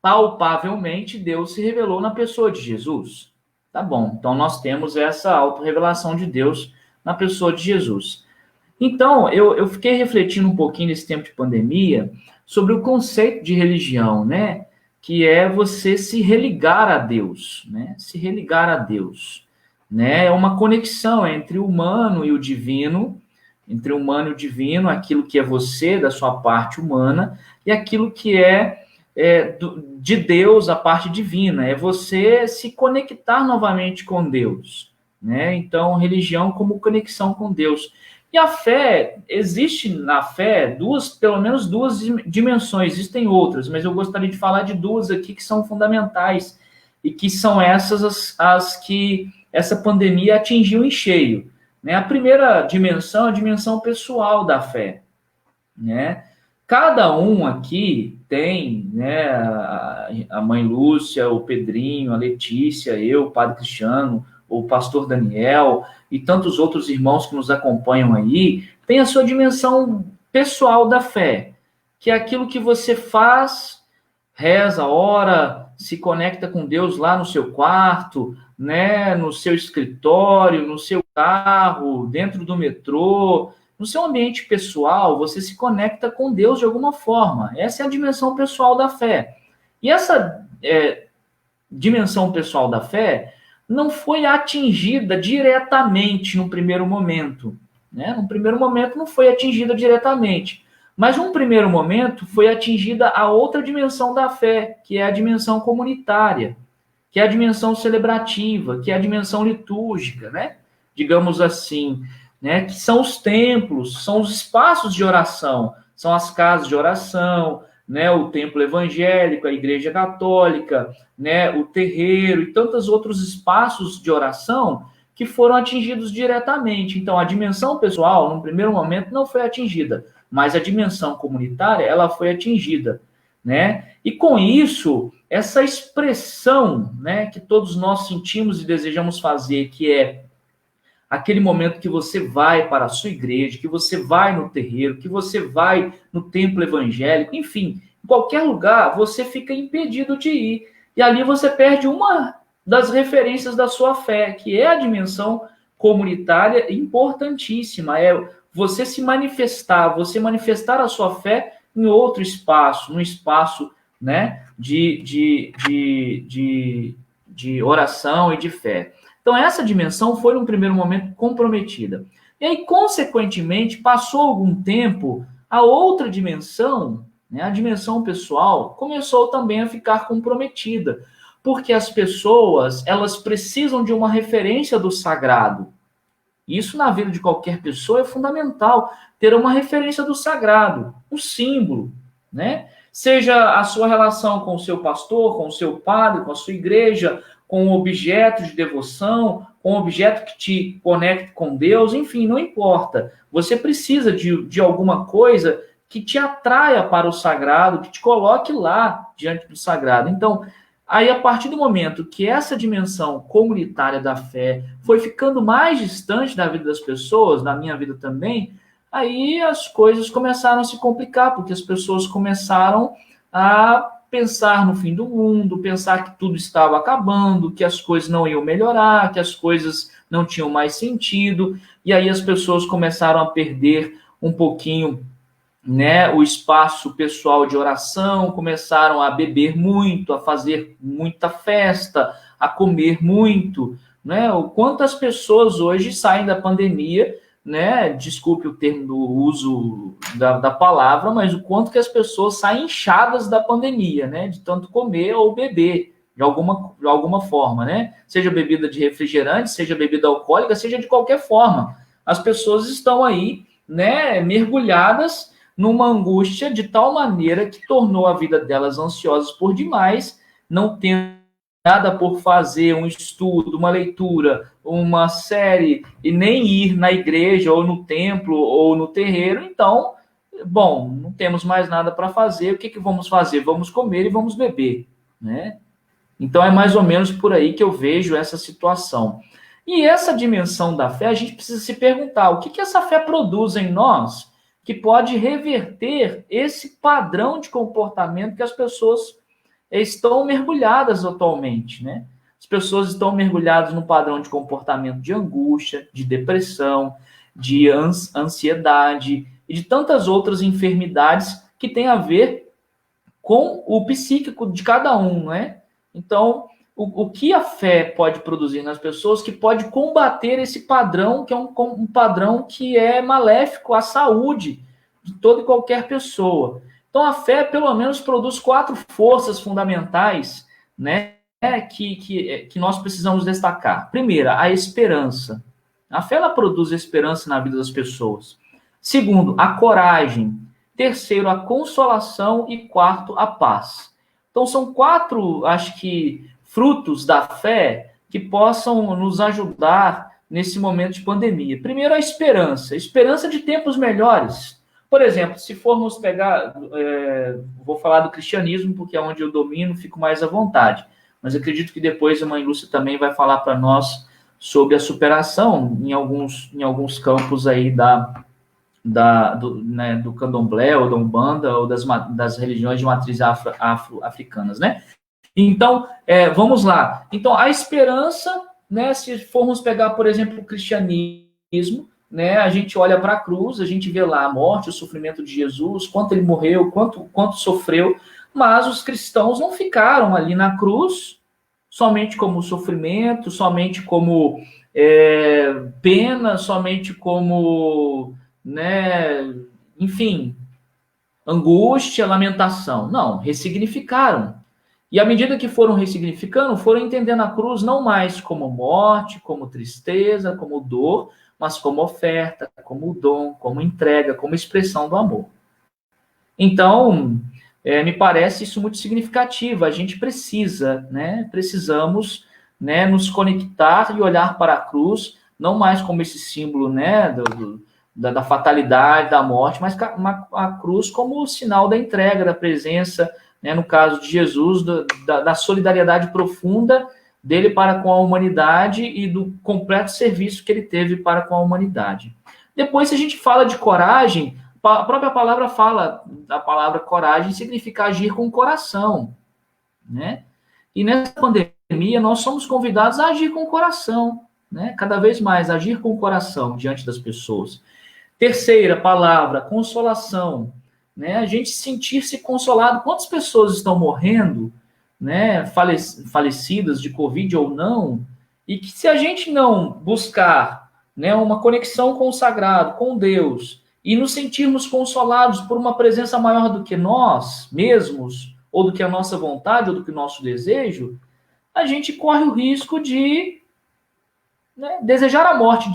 palpavelmente Deus se revelou na pessoa de Jesus. Tá bom, então nós temos essa autorrevelação de Deus na pessoa de Jesus. Então, eu fiquei refletindo um pouquinho nesse tempo de pandemia sobre o conceito de religião, né? Que é você se religar a Deus, né? Se religar a Deus, né? É uma conexão entre o humano e o divino, entre o humano e o divino, aquilo que é você, da sua parte humana, e aquilo que de Deus, a parte divina. É você se conectar novamente com Deus, né? Então, religião como conexão com Deus. E a fé, existe na fé pelo menos duas dimensões, existem outras, mas eu gostaria de falar de duas aqui que são fundamentais e que são essas as que essa pandemia atingiu em cheio, né? A primeira dimensão é a dimensão pessoal da fé, né? Cada um aqui tem, né, a mãe Lúcia, o Pedrinho, a Letícia, eu, o Padre Cristiano, o pastor Daniel e tantos outros irmãos que nos acompanham aí, tem a sua dimensão pessoal da fé, que é aquilo que você faz, reza, ora, se conecta com Deus lá no seu quarto, né, no seu escritório, no seu carro, dentro do metrô, no seu ambiente pessoal, você se conecta com Deus de alguma forma. Essa é a dimensão pessoal da fé. E essa dimensão pessoal da fé não foi atingida diretamente no primeiro momento, né? No primeiro momento não foi atingida diretamente, mas num primeiro momento foi atingida a outra dimensão da fé, que é a dimensão comunitária, que é a dimensão celebrativa, que é a dimensão litúrgica, né? Digamos assim, né? Que são os templos, são os espaços de oração, são as casas de oração, né, o templo evangélico, a igreja católica, né, o terreiro e tantos outros espaços de oração que foram atingidos diretamente. Então, a dimensão pessoal, num primeiro momento, não foi atingida, mas a dimensão comunitária, ela foi atingida, né? E com isso, essa expressão, né, que todos nós sentimos e desejamos fazer, que é aquele momento que você vai para a sua igreja, que você vai no terreiro, que você vai no templo evangélico, enfim, em qualquer lugar você fica impedido de ir. E ali você perde uma das referências da sua fé, que é a dimensão comunitária importantíssima, é você se manifestar, você manifestar a sua fé em outro espaço, num espaço, né, de oração e de fé. Então, essa dimensão foi, num primeiro momento, comprometida. E aí, consequentemente, passou algum tempo, a outra dimensão, né, a dimensão pessoal, começou também a ficar comprometida. Porque as pessoas, elas precisam de uma referência do sagrado. Isso, na vida de qualquer pessoa, é fundamental, ter uma referência do sagrado, um símbolo, né? Seja a sua relação com o seu pastor, com o seu padre, com a sua igreja, com um objeto de devoção, com um objeto que te conecte com Deus, enfim, não importa. Você precisa de alguma coisa que te atraia para o sagrado, que te coloque lá diante do sagrado. Então, aí, a partir do momento que essa dimensão comunitária da fé foi ficando mais distante da vida das pessoas, da minha vida também, aí as coisas começaram a se complicar, porque as pessoas começaram a pensar no fim do mundo, pensar que tudo estava acabando, que as coisas não iam melhorar, que as coisas não tinham mais sentido, e aí as pessoas começaram a perder um pouquinho né, o espaço pessoal de oração, começaram a beber muito, a fazer muita festa, a comer muito, né? O quanto as pessoas hoje saem da pandemia, né? Desculpe o termo do uso da palavra, mas o quanto que as pessoas saem inchadas da pandemia, né? De tanto comer ou beber, de alguma forma, né? Seja bebida de refrigerante, seja bebida alcoólica, seja de qualquer forma. As pessoas estão aí, né, mergulhadas numa angústia de tal maneira que tornou a vida delas ansiosas por demais, não tendo nada por fazer, um estudo, uma leitura, uma série, e nem ir na igreja, ou no templo, ou no terreiro. Então, bom, não temos mais nada para fazer, o que vamos fazer? Vamos comer e vamos beber, né? Então, é mais ou menos por aí que eu vejo essa situação. E essa dimensão da fé, a gente precisa se perguntar, o que essa fé produz em nós que pode reverter esse padrão de comportamento que as pessoas estão mergulhadas atualmente, né? As pessoas estão mergulhadas no padrão de comportamento de angústia, de depressão, de ansiedade e de tantas outras enfermidades que têm a ver com o psíquico de cada um, né? Então, o que a fé pode produzir nas pessoas que pode combater esse padrão, que é um padrão que é maléfico à saúde de toda e qualquer pessoa. Então, a fé, pelo menos, produz 4 forças fundamentais, né, que nós precisamos destacar. Primeira, a esperança. A fé, ela produz esperança na vida das pessoas. Segundo, a coragem. Terceiro, a consolação. E quarto, a paz. Então, são 4, acho que, frutos da fé que possam nos ajudar nesse momento de pandemia. Primeiro, a esperança. Esperança de tempos melhores. Por exemplo, se formos pegar... vou falar do cristianismo, porque é onde eu domino, fico mais à vontade. Mas acredito que depois a mãe Lúcia também vai falar para nós sobre a superação em alguns campos aí do candomblé, ou da Umbanda, ou das religiões de matriz afro-africanas, né? Então, vamos lá. Então, a esperança, né, se formos pegar, por exemplo, o cristianismo, né, a gente olha para a cruz, a gente vê lá a morte, o sofrimento de Jesus, quanto ele morreu, quanto sofreu, mas os cristãos não ficaram ali na cruz somente como sofrimento, somente como pena, somente como, né, enfim, angústia, lamentação. Não, ressignificaram. E à medida que foram ressignificando, foram entendendo a cruz não mais como morte, como tristeza, como dor, mas como oferta, como dom, como entrega, como expressão do amor. Então, me parece isso muito significativo. A gente precisamos, né, nos conectar e olhar para a cruz, não mais como esse símbolo, né, da fatalidade, da morte, mas a cruz como o sinal da entrega, da presença, né, no caso de Jesus, da solidariedade profunda dele para com a humanidade e do completo serviço que ele teve para com a humanidade. Depois, se a gente fala de coragem, a própria palavra fala, a palavra coragem significa agir com o coração, né? E nessa pandemia, nós somos convidados a agir com o coração, né? Cada vez mais, agir com o coração diante das pessoas. Terceira palavra, consolação, né? A gente sentir-se consolado. Quantas pessoas estão morrendo, né, falecidas de Covid ou não, e que se a gente não buscar, né, uma conexão com o sagrado, com Deus, e nos sentirmos consolados por uma presença maior do que nós mesmos, ou do que a nossa vontade, ou do que o nosso desejo, a gente corre o risco de, né, desejar a morte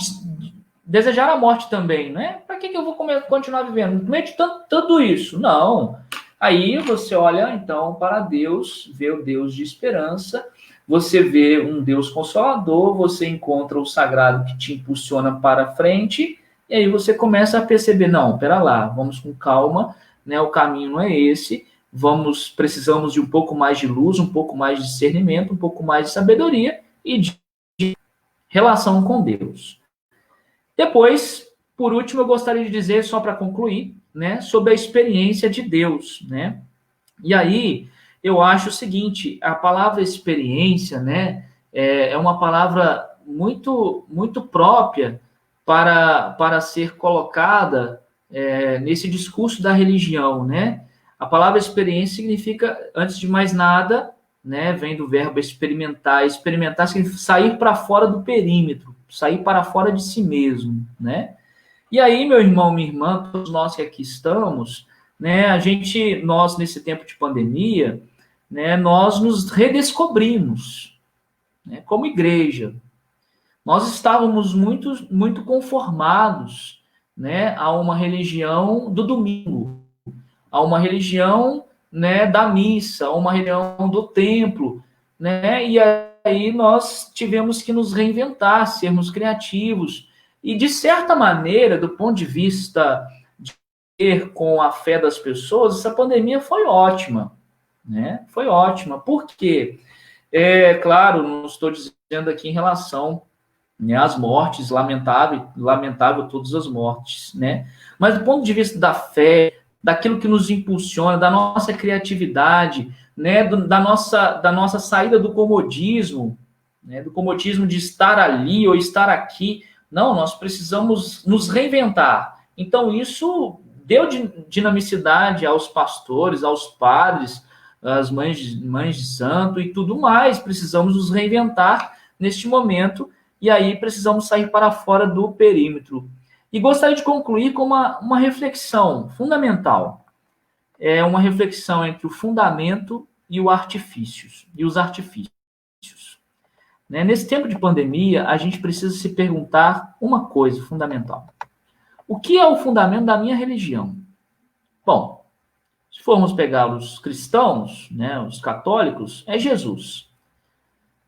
também, né? Para que eu vou continuar vivendo? No meio de tudo isso? Não. Aí você olha, então, para Deus, vê o Deus de esperança, você vê um Deus consolador, você encontra o sagrado que te impulsiona para frente, e aí você começa a perceber, não, pera lá, vamos com calma, né? O caminho não é esse, precisamos de um pouco mais de luz, um pouco mais de discernimento, um pouco mais de sabedoria e de relação com Deus. Depois, por último, eu gostaria de dizer, só para concluir, né, sobre a experiência de Deus, né? E aí, eu acho o seguinte, a palavra experiência, né, é uma palavra muito, muito própria para ser colocada nesse discurso da religião, né? A palavra experiência significa, antes de mais nada, né, vem do verbo experimentar. Experimentar significa sair para fora do perímetro, sair para fora de si mesmo, né? E aí, meu irmão, minha irmã, todos nós que aqui estamos, né, nós nesse tempo de pandemia, né, nós nos redescobrimos, né, como igreja. Nós estávamos muito conformados, né, a uma religião do domingo, a uma religião, né, da missa, a uma religião do templo, né? E aí nós tivemos que nos reinventar, sermos criativos. E, de certa maneira, do ponto de vista de ter com a fé das pessoas, essa pandemia foi ótima, né? Foi ótima. Por quê? Claro, não estou dizendo aqui em relação, né, às mortes, lamentável todas as mortes, né? Mas do ponto de vista da fé, daquilo que nos impulsiona, da nossa criatividade, né, da nossa saída do comodismo, né, do comodismo de estar ali ou estar aqui. Não, nós precisamos nos reinventar. Então, isso deu dinamicidade aos pastores, aos padres, às mães de santo e tudo mais. Precisamos nos reinventar neste momento, e aí precisamos sair para fora do perímetro. E gostaria de concluir com uma reflexão fundamental. É uma reflexão entre o fundamento e os artifícios. Né? Nesse tempo de pandemia, a gente precisa se perguntar uma coisa fundamental. O que é o fundamento da minha religião? Bom, se formos pegar os cristãos, né, os católicos, é Jesus.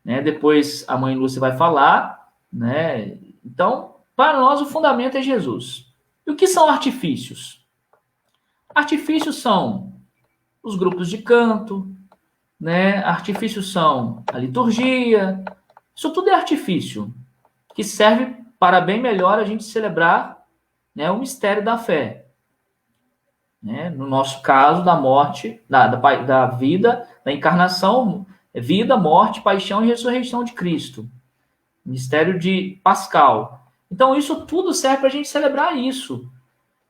Né? Depois a mãe Lúcia vai falar, né? Então, para nós, o fundamento é Jesus. E o que são artifícios? Artifícios são os grupos de canto, né? Artifícios são a liturgia. Isso tudo é artifício, que serve para bem melhor a gente celebrar, né, o mistério da fé. Né? No nosso caso, da morte, da vida, da encarnação, vida, morte, paixão e ressurreição de Cristo. Mistério de Pascal. Então, isso tudo serve para a gente celebrar isso.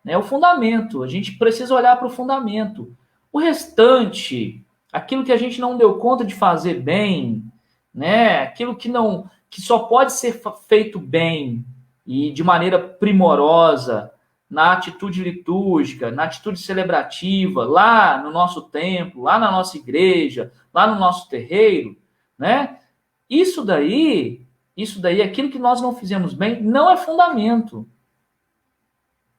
Né? O fundamento. A gente precisa olhar para o fundamento. O restante, aquilo que a gente não deu conta de fazer bem, né? Aquilo que só pode ser feito bem e de maneira primorosa, na atitude litúrgica, na atitude celebrativa, lá no nosso templo, lá na nossa igreja, lá no nosso terreiro, né? Isso daí, aquilo que nós não fizemos bem, não é fundamento.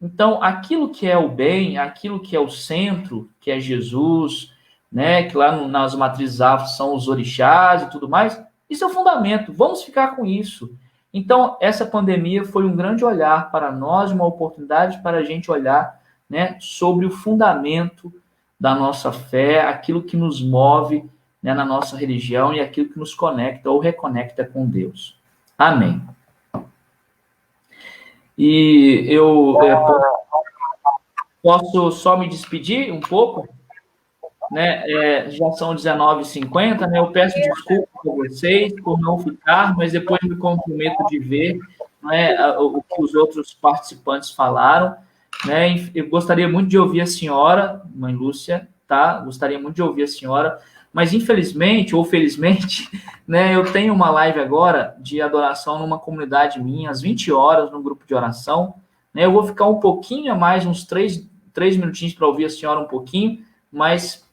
Então, aquilo que é o bem, aquilo que é o centro, que é Jesus, né, que lá nas matrizes afro são os orixás e tudo mais, isso é o fundamento. Vamos ficar com isso. Então, essa pandemia foi um grande olhar para nós, uma oportunidade para a gente olhar, né, sobre o fundamento da nossa fé, aquilo que nos move, né, na nossa religião e aquilo que nos conecta ou reconecta com Deus. Amém. E eu posso só me despedir um pouco? Né? Já são 19h50, né? Eu peço desculpas a vocês por não ficar, mas depois me comprometo de ver, né, o que os outros participantes falaram. Né? Eu gostaria muito de ouvir a senhora, mãe Lúcia, tá? Gostaria muito de ouvir a senhora, mas infelizmente, ou felizmente, né, eu tenho uma live agora de adoração numa comunidade minha, às 20 horas, num grupo de oração. Né? Eu vou ficar um pouquinho a mais, uns 3 minutinhos para ouvir a senhora um pouquinho, mas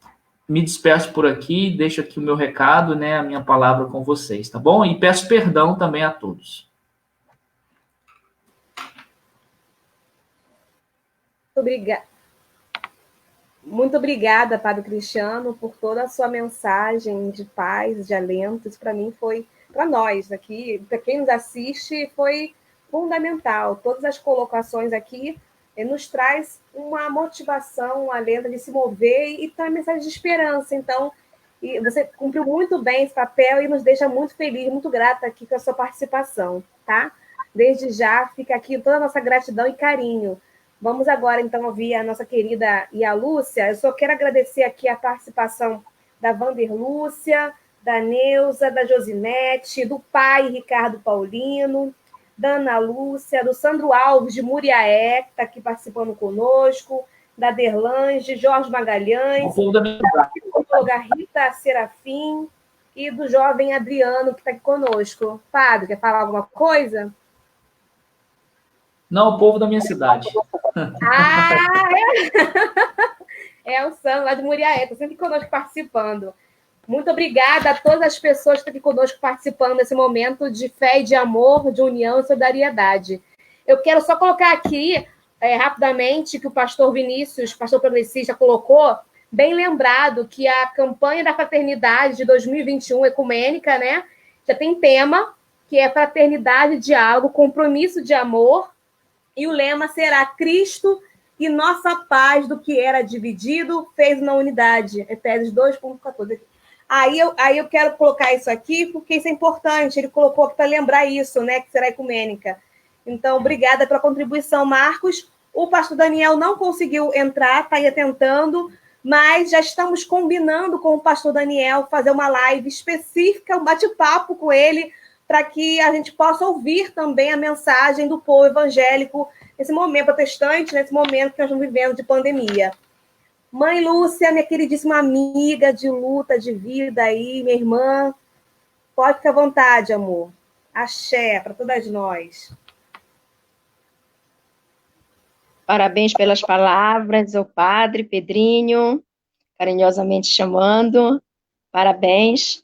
me despeço por aqui, deixo aqui o meu recado, né, a minha palavra com vocês, tá bom? E peço perdão também a todos. Muito obrigada, Padre Cristiano, por toda a sua mensagem de paz, de alento. Isso para mim foi, para nós aqui, para quem nos assiste, foi fundamental. Todas as colocações aqui nos traz uma motivação, um alento de se mover e também mensagem de esperança. Então, você cumpriu muito bem esse papel e nos deixa muito feliz, muito grata aqui com a sua participação, tá? Desde já, fica aqui toda a nossa gratidão e carinho. Vamos agora, então, ouvir a nossa querida Ia Lúcia. Eu só quero agradecer aqui a participação da Vander Lúcia, da Neuza, da Josinete, do pai Ricardo Paulino, da Ana Lúcia, do Sandro Alves, de Muriaé, que está aqui participando conosco, da Derlange, Jorge Magalhães, da psicóloga Rita Serafim e do jovem Adriano, que está aqui conosco. Padre, quer falar alguma coisa? Não, o povo da minha cidade. Ah, é o Sandro, lá de Muriaé, está sempre conosco participando. Muito obrigada a todas as pessoas que estão aqui conosco participando nesse momento de fé e de amor, de união e solidariedade. Eu quero só colocar aqui, rapidamente, que o pastor Vinícius, pastor progressista, colocou, bem lembrado, que a campanha da fraternidade de 2021, ecumênica, né, já tem tema, que é fraternidade, diálogo, compromisso de amor, e o lema será Cristo e nossa paz do que era dividido fez uma unidade. Efésios 2:14. Aí eu quero colocar isso aqui, porque isso é importante. Ele colocou aqui para lembrar isso, né? Que será ecumênica. Então, obrigada pela contribuição, Marcos. O pastor Daniel não conseguiu entrar, está aí tentando, mas já estamos combinando com o pastor Daniel fazer uma live específica, um bate-papo com ele, para que a gente possa ouvir também a mensagem do povo evangélico nesse momento protestante, nesse momento que nós estamos vivendo de pandemia. Mãe Lúcia, minha queridíssima amiga de luta, de vida aí, minha irmã, pode ficar à vontade, amor. Axé para todas nós. Parabéns pelas palavras, ao Padre Pedrinho, carinhosamente chamando. Parabéns.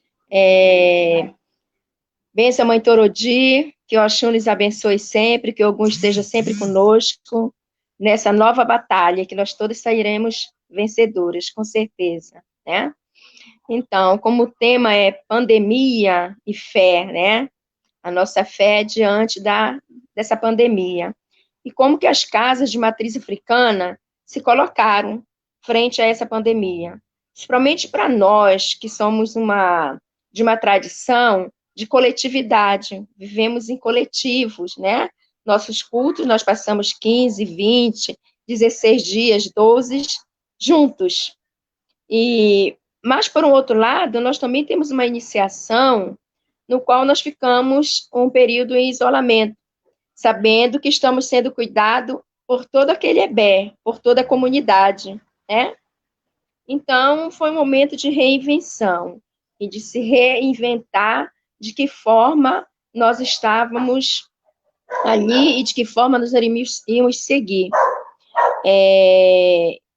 Bênção, Mãe Torodi, que o Oxum lhes abençoe sempre, que o Ogum esteja sempre conosco, nessa nova batalha, que nós todos sairemos vencedores, com certeza, né? Então, como o tema é pandemia e fé, né? A nossa fé diante dessa pandemia. E como que as casas de matriz africana se colocaram frente a essa pandemia. Principalmente para nós, que somos de uma tradição de coletividade, vivemos em coletivos, né? Nossos cultos, nós passamos 15, 20, 16 dias, 12 juntos. Mas, por um outro lado, nós também temos uma iniciação no qual nós ficamos um período em isolamento, sabendo que estamos sendo cuidados por todo aquele EBE, por toda a comunidade, né? Então, foi um momento de reinvenção e de se reinventar de que forma nós estávamos ali e de que forma nós íamos seguir.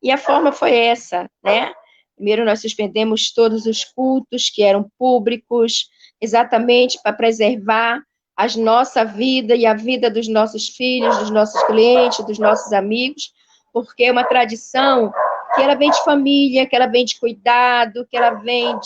E a forma foi essa, né? Primeiro, nós suspendemos todos os cultos que eram públicos, exatamente para preservar a nossa vida e a vida dos nossos filhos, dos nossos clientes, dos nossos amigos, porque é uma tradição que ela vem de família, que ela vem de cuidado, que ela vem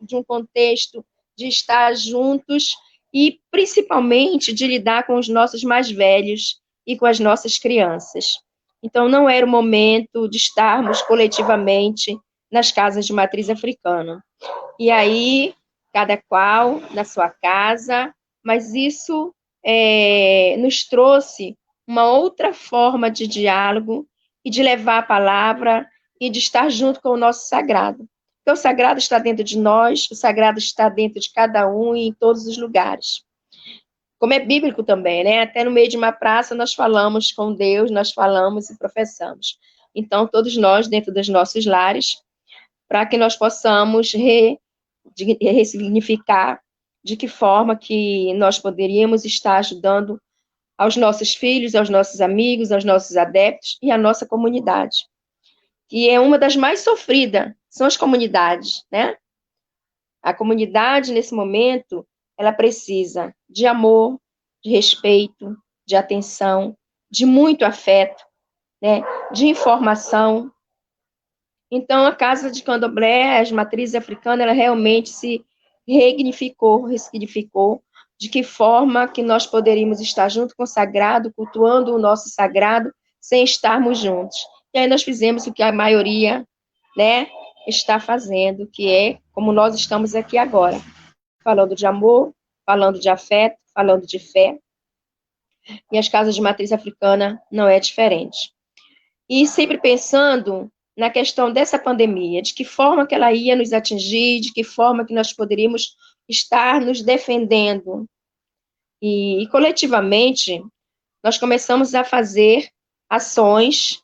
de um contexto de estar juntos e, principalmente, de lidar com os nossos mais velhos e com as nossas crianças. Então, não era o momento de estarmos coletivamente nas casas de matriz africana. E aí, cada qual na sua casa, mas isso nos trouxe uma outra forma de diálogo e de levar a palavra e de estar junto com o nosso sagrado. Porque o sagrado está dentro de nós, o sagrado está dentro de cada um e em todos os lugares. Como é bíblico também, né? Até no meio de uma praça nós falamos com Deus, nós falamos e professamos. Então, todos nós, dentro dos nossos lares, para que nós possamos ressignificar de que forma que nós poderíamos estar ajudando aos nossos filhos, aos nossos amigos, aos nossos adeptos e à nossa comunidade. Que é uma das mais sofridas, são as comunidades, né? A comunidade, nesse momento, ela precisa de amor, de respeito, de atenção, de muito afeto, né? De informação. Então, a Casa de Candomblé, as matrizes africanas, ela realmente se ressignificou, de que forma que nós poderíamos estar junto com o sagrado, cultuando o nosso sagrado, sem estarmos juntos. E aí nós fizemos o que a maioria, né, está fazendo, que é como nós estamos aqui agora, falando de amor, falando de afeto, falando de fé. E as casas de matriz africana não é diferente. E sempre pensando na questão dessa pandemia, de que forma que ela ia nos atingir, de que forma que nós poderíamos estar nos defendendo. E coletivamente, nós começamos a fazer ações,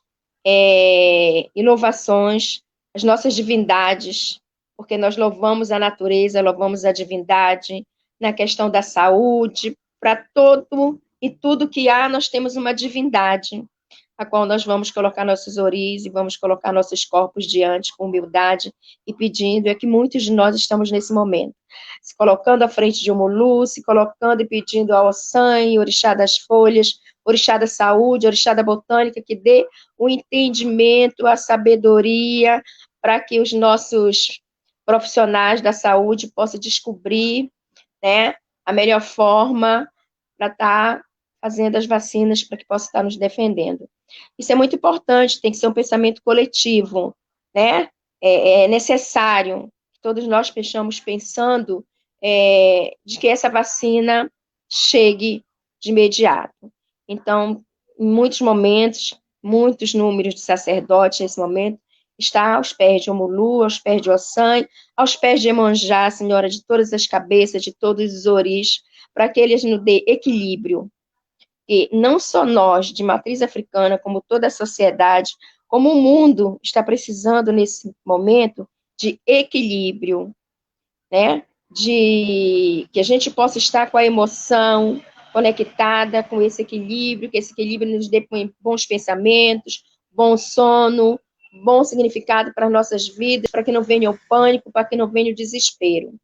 inovações, as nossas divindades, porque nós louvamos a natureza, louvamos a divindade, na questão da saúde, para todo e tudo que há, nós temos uma divindade, a qual nós vamos colocar nossos oris e vamos colocar nossos corpos diante com humildade e pedindo, é que muitos de nós estamos nesse momento, se colocando à frente de Omulu, se colocando e pedindo ao Ossan, orixá das folhas, orixá da saúde, orixá da botânica, que dê o entendimento, a sabedoria, para que os nossos profissionais da saúde possam descobrir, né, a melhor forma para estar fazendo as vacinas, para que possa estar nos defendendo. Isso é muito importante, tem que ser um pensamento coletivo, né? É necessário que todos nós estejamos pensando de que essa vacina chegue de imediato. Então, em muitos momentos, muitos números de sacerdotes nesse momento está aos pés de Omulu, aos pés de Ossan, aos pés de Iemanjá, Senhora de todas as cabeças, de todos os oris, para que eles nos dê equilíbrio. E não só nós, de matriz africana, como toda a sociedade, como o mundo está precisando nesse momento de equilíbrio, né? De que a gente possa estar com a emoção conectada com esse equilíbrio, que esse equilíbrio nos dê bons pensamentos, bom sono, bom significado para as nossas vidas, para que não venha o pânico, para que não venha o desespero.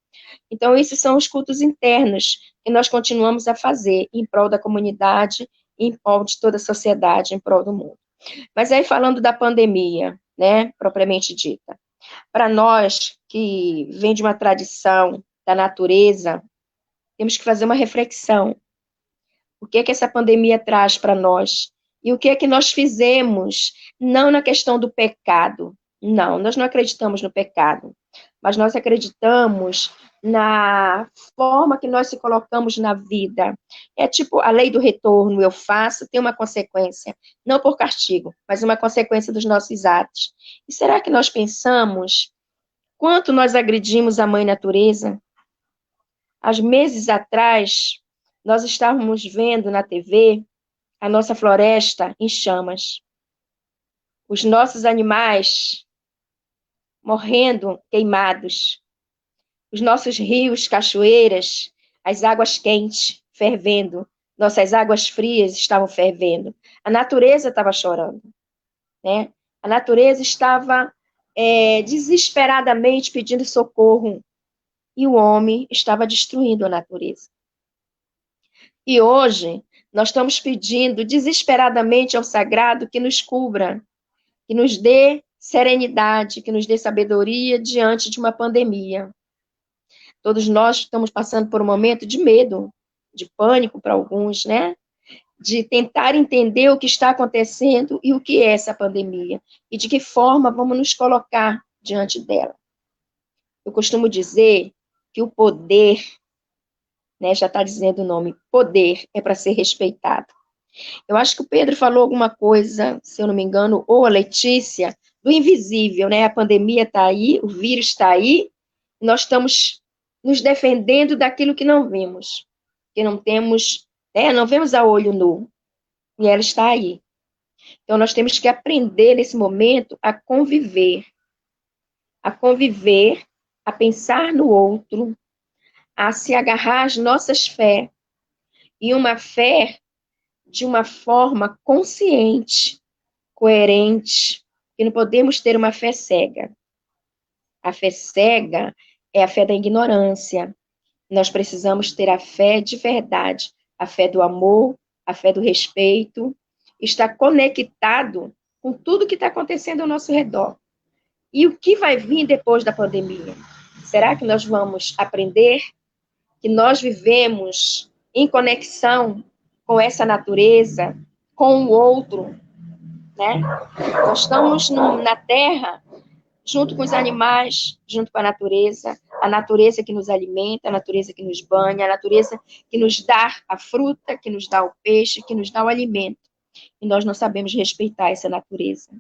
Então, esses são os cultos internos que nós continuamos a fazer em prol da comunidade, em prol de toda a sociedade, em prol do mundo. Mas aí, falando da pandemia, né, propriamente dita, para nós que vem de uma tradição da natureza, temos que fazer uma reflexão. O que é que essa pandemia traz para nós? E o que é que nós fizemos? Não na questão do pecado. Não, nós não acreditamos no pecado. Mas nós acreditamos na forma que nós se colocamos na vida. É tipo a lei do retorno, eu faço, tem uma consequência. Não por castigo, mas uma consequência dos nossos atos. E será que nós pensamos quanto nós agredimos a mãe natureza? Há meses atrás, nós estávamos vendo na TV a nossa floresta em chamas. Os nossos animais morrendo queimados. Os nossos rios, cachoeiras, as águas quentes fervendo. Nossas águas frias estavam fervendo. A natureza estava chorando, né? A natureza estava desesperadamente pedindo socorro. E o homem estava destruindo a natureza. E hoje, nós estamos pedindo desesperadamente ao sagrado que nos cubra, que nos dê serenidade, que nos dê sabedoria diante de uma pandemia. Todos nós estamos passando por um momento de medo, de pânico para alguns, né? De tentar entender o que está acontecendo e o que é essa pandemia, e de que forma vamos nos colocar diante dela. Eu costumo dizer que o poder, né, já está dizendo o nome, poder é para ser respeitado. Eu acho que o Pedro falou alguma coisa, se eu não me engano, ou a Letícia, do invisível, né? A pandemia está aí, o vírus está aí, nós estamos nos defendendo daquilo que não vimos, que não temos, não vemos a olho nu, e ela está aí. Então, nós temos que aprender, nesse momento, a conviver, a pensar no outro, a se agarrar às nossas fé, e uma fé de uma forma consciente, coerente, que não podemos ter uma fé cega. A fé cega é a fé da ignorância. Nós precisamos ter a fé de verdade, a fé do amor, a fé do respeito, estar conectado com tudo que está acontecendo ao nosso redor. E o que vai vir depois da pandemia? Será que nós vamos aprender que nós vivemos em conexão com essa natureza, com o outro, né? Nós estamos na Terra, junto com os animais, junto com a natureza que nos alimenta, a natureza que nos banha, a natureza que nos dá a fruta, que nos dá o peixe, que nos dá o alimento. E nós não sabemos respeitar essa natureza.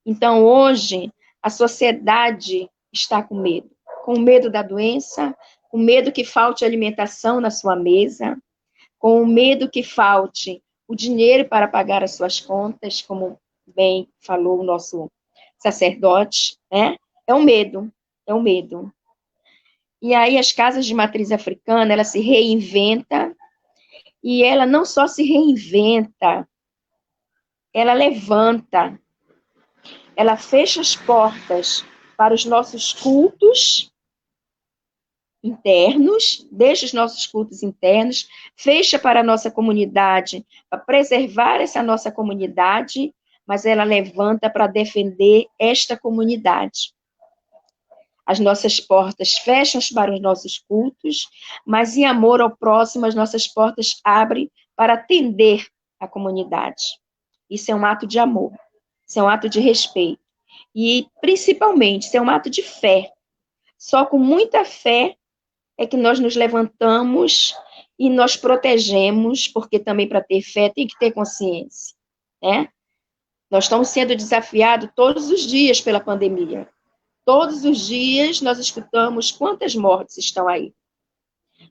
Então, hoje, a sociedade está com medo da doença, com medo que falte alimentação na sua mesa, com o medo que falte o dinheiro para pagar as suas contas, como bem falou o nosso sacerdote, né? É um medo, é um medo. E aí as casas de matriz africana, ela se reinventa, e ela não só se reinventa, ela levanta, ela fecha as portas para os nossos cultos internos, deixa os nossos cultos internos, fecha para a nossa comunidade, para preservar essa nossa comunidade, mas ela levanta para defender esta comunidade. As nossas portas fecham para os nossos cultos, mas em amor ao próximo, as nossas portas abrem para atender a comunidade. Isso é um ato de amor, isso é um ato de respeito. E, principalmente, isso é um ato de fé. Só com muita fé é que nós nos levantamos e nós protegemos, porque também para ter fé tem que ter consciência, né? Nós estamos sendo desafiados todos os dias pela pandemia. Todos os dias nós escutamos quantas mortes estão aí.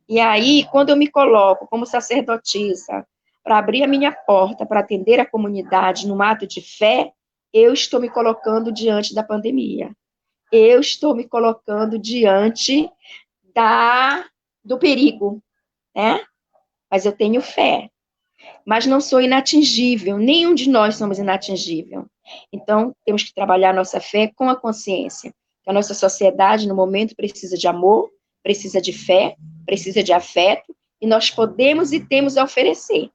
E aí, quando eu me coloco como sacerdotisa para abrir a minha porta, para atender a comunidade num ato de fé, eu estou me colocando diante da pandemia. Eu estou me colocando diante do perigo, né? Mas eu tenho fé. Mas não sou inatingível, nenhum de nós somos inatingível. Então, temos que trabalhar a nossa fé com a consciência. A nossa sociedade, no momento, precisa de amor, precisa de fé, precisa de afeto, e nós podemos e temos a oferecer,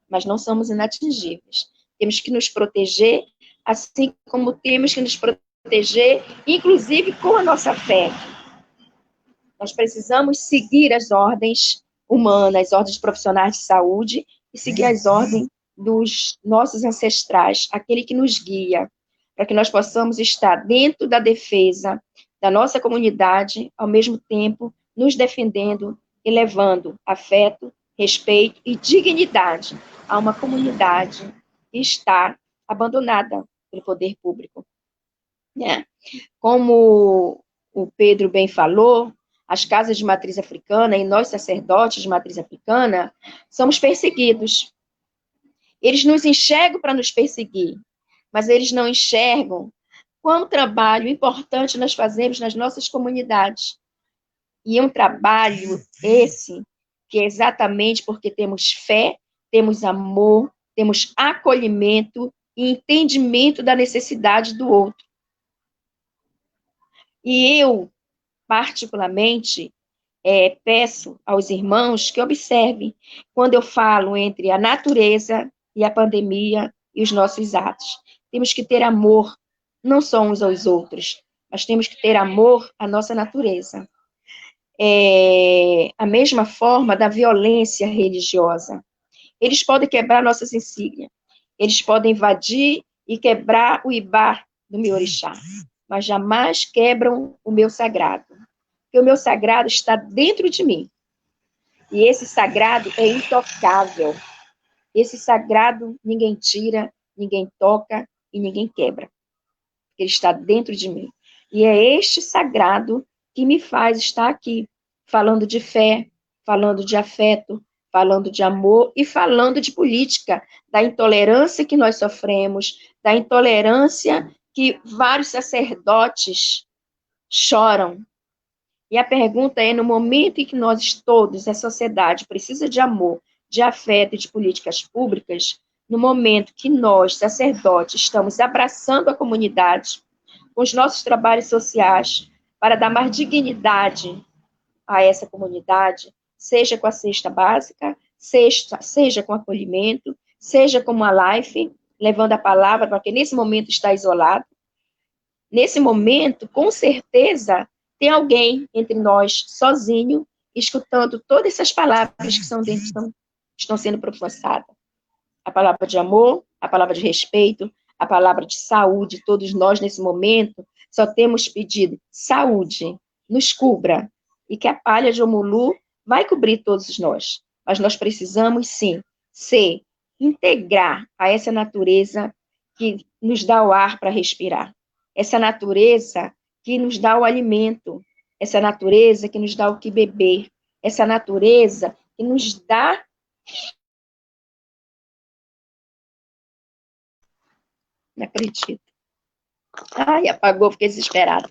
mas não somos inatingíveis. Temos que nos proteger, assim como temos que nos proteger, inclusive com a nossa fé. Nós precisamos seguir as ordens humanas, as ordens profissionais de saúde, e seguir as ordens dos nossos ancestrais, aquele que nos guia, para que nós possamos estar dentro da defesa da nossa comunidade, ao mesmo tempo nos defendendo e levando afeto, respeito e dignidade a uma comunidade que está abandonada pelo poder público. Né? Como o Pedro bem falou, as casas de matriz africana e nós, sacerdotes de matriz africana, somos perseguidos. Eles nos enxergam para nos perseguir, mas eles não enxergam quão trabalho importante nós fazemos nas nossas comunidades. E é um trabalho esse que é exatamente porque temos fé, temos amor, temos acolhimento e entendimento da necessidade do outro. E eu, particularmente, peço aos irmãos que observem quando eu falo entre a natureza e a pandemia e os nossos atos. Temos que ter amor, não só uns aos outros, mas temos que ter amor à nossa natureza. A mesma forma da violência religiosa. Eles podem quebrar nossas insígnias, eles podem invadir e quebrar o ibá do meu orixá, mas jamais quebram o meu sagrado. Porque o meu sagrado está dentro de mim. E esse sagrado é intocável. Esse sagrado ninguém tira, ninguém toca e ninguém quebra. Ele está dentro de mim. E é este sagrado que me faz estar aqui, falando de fé, falando de afeto, falando de amor e falando de política, da intolerância que nós sofremos, da intolerância que vários sacerdotes choram. E a pergunta é, no momento em que nós todos, a sociedade, precisa de amor, de afeto e de políticas públicas, no momento que nós, sacerdotes, estamos abraçando a comunidade, com os nossos trabalhos sociais, para dar mais dignidade a essa comunidade, seja com a cesta básica, seja com acolhimento, seja com uma live, levando a palavra, porque nesse momento está isolado. Nesse momento, com certeza, tem alguém entre nós, sozinho, escutando todas essas palavras que estão sendo professadas. A palavra de amor, a palavra de respeito, a palavra de saúde. Todos nós, nesse momento, só temos pedido saúde, nos cubra, e que a palha de Omulu vai cobrir todos nós. Mas nós precisamos, sim, integrar a essa natureza que nos dá o ar para respirar. Essa natureza que nos dá o alimento, essa natureza que nos dá o que beber, essa natureza que nos dá Não acredito. Ai, apagou, fiquei desesperada.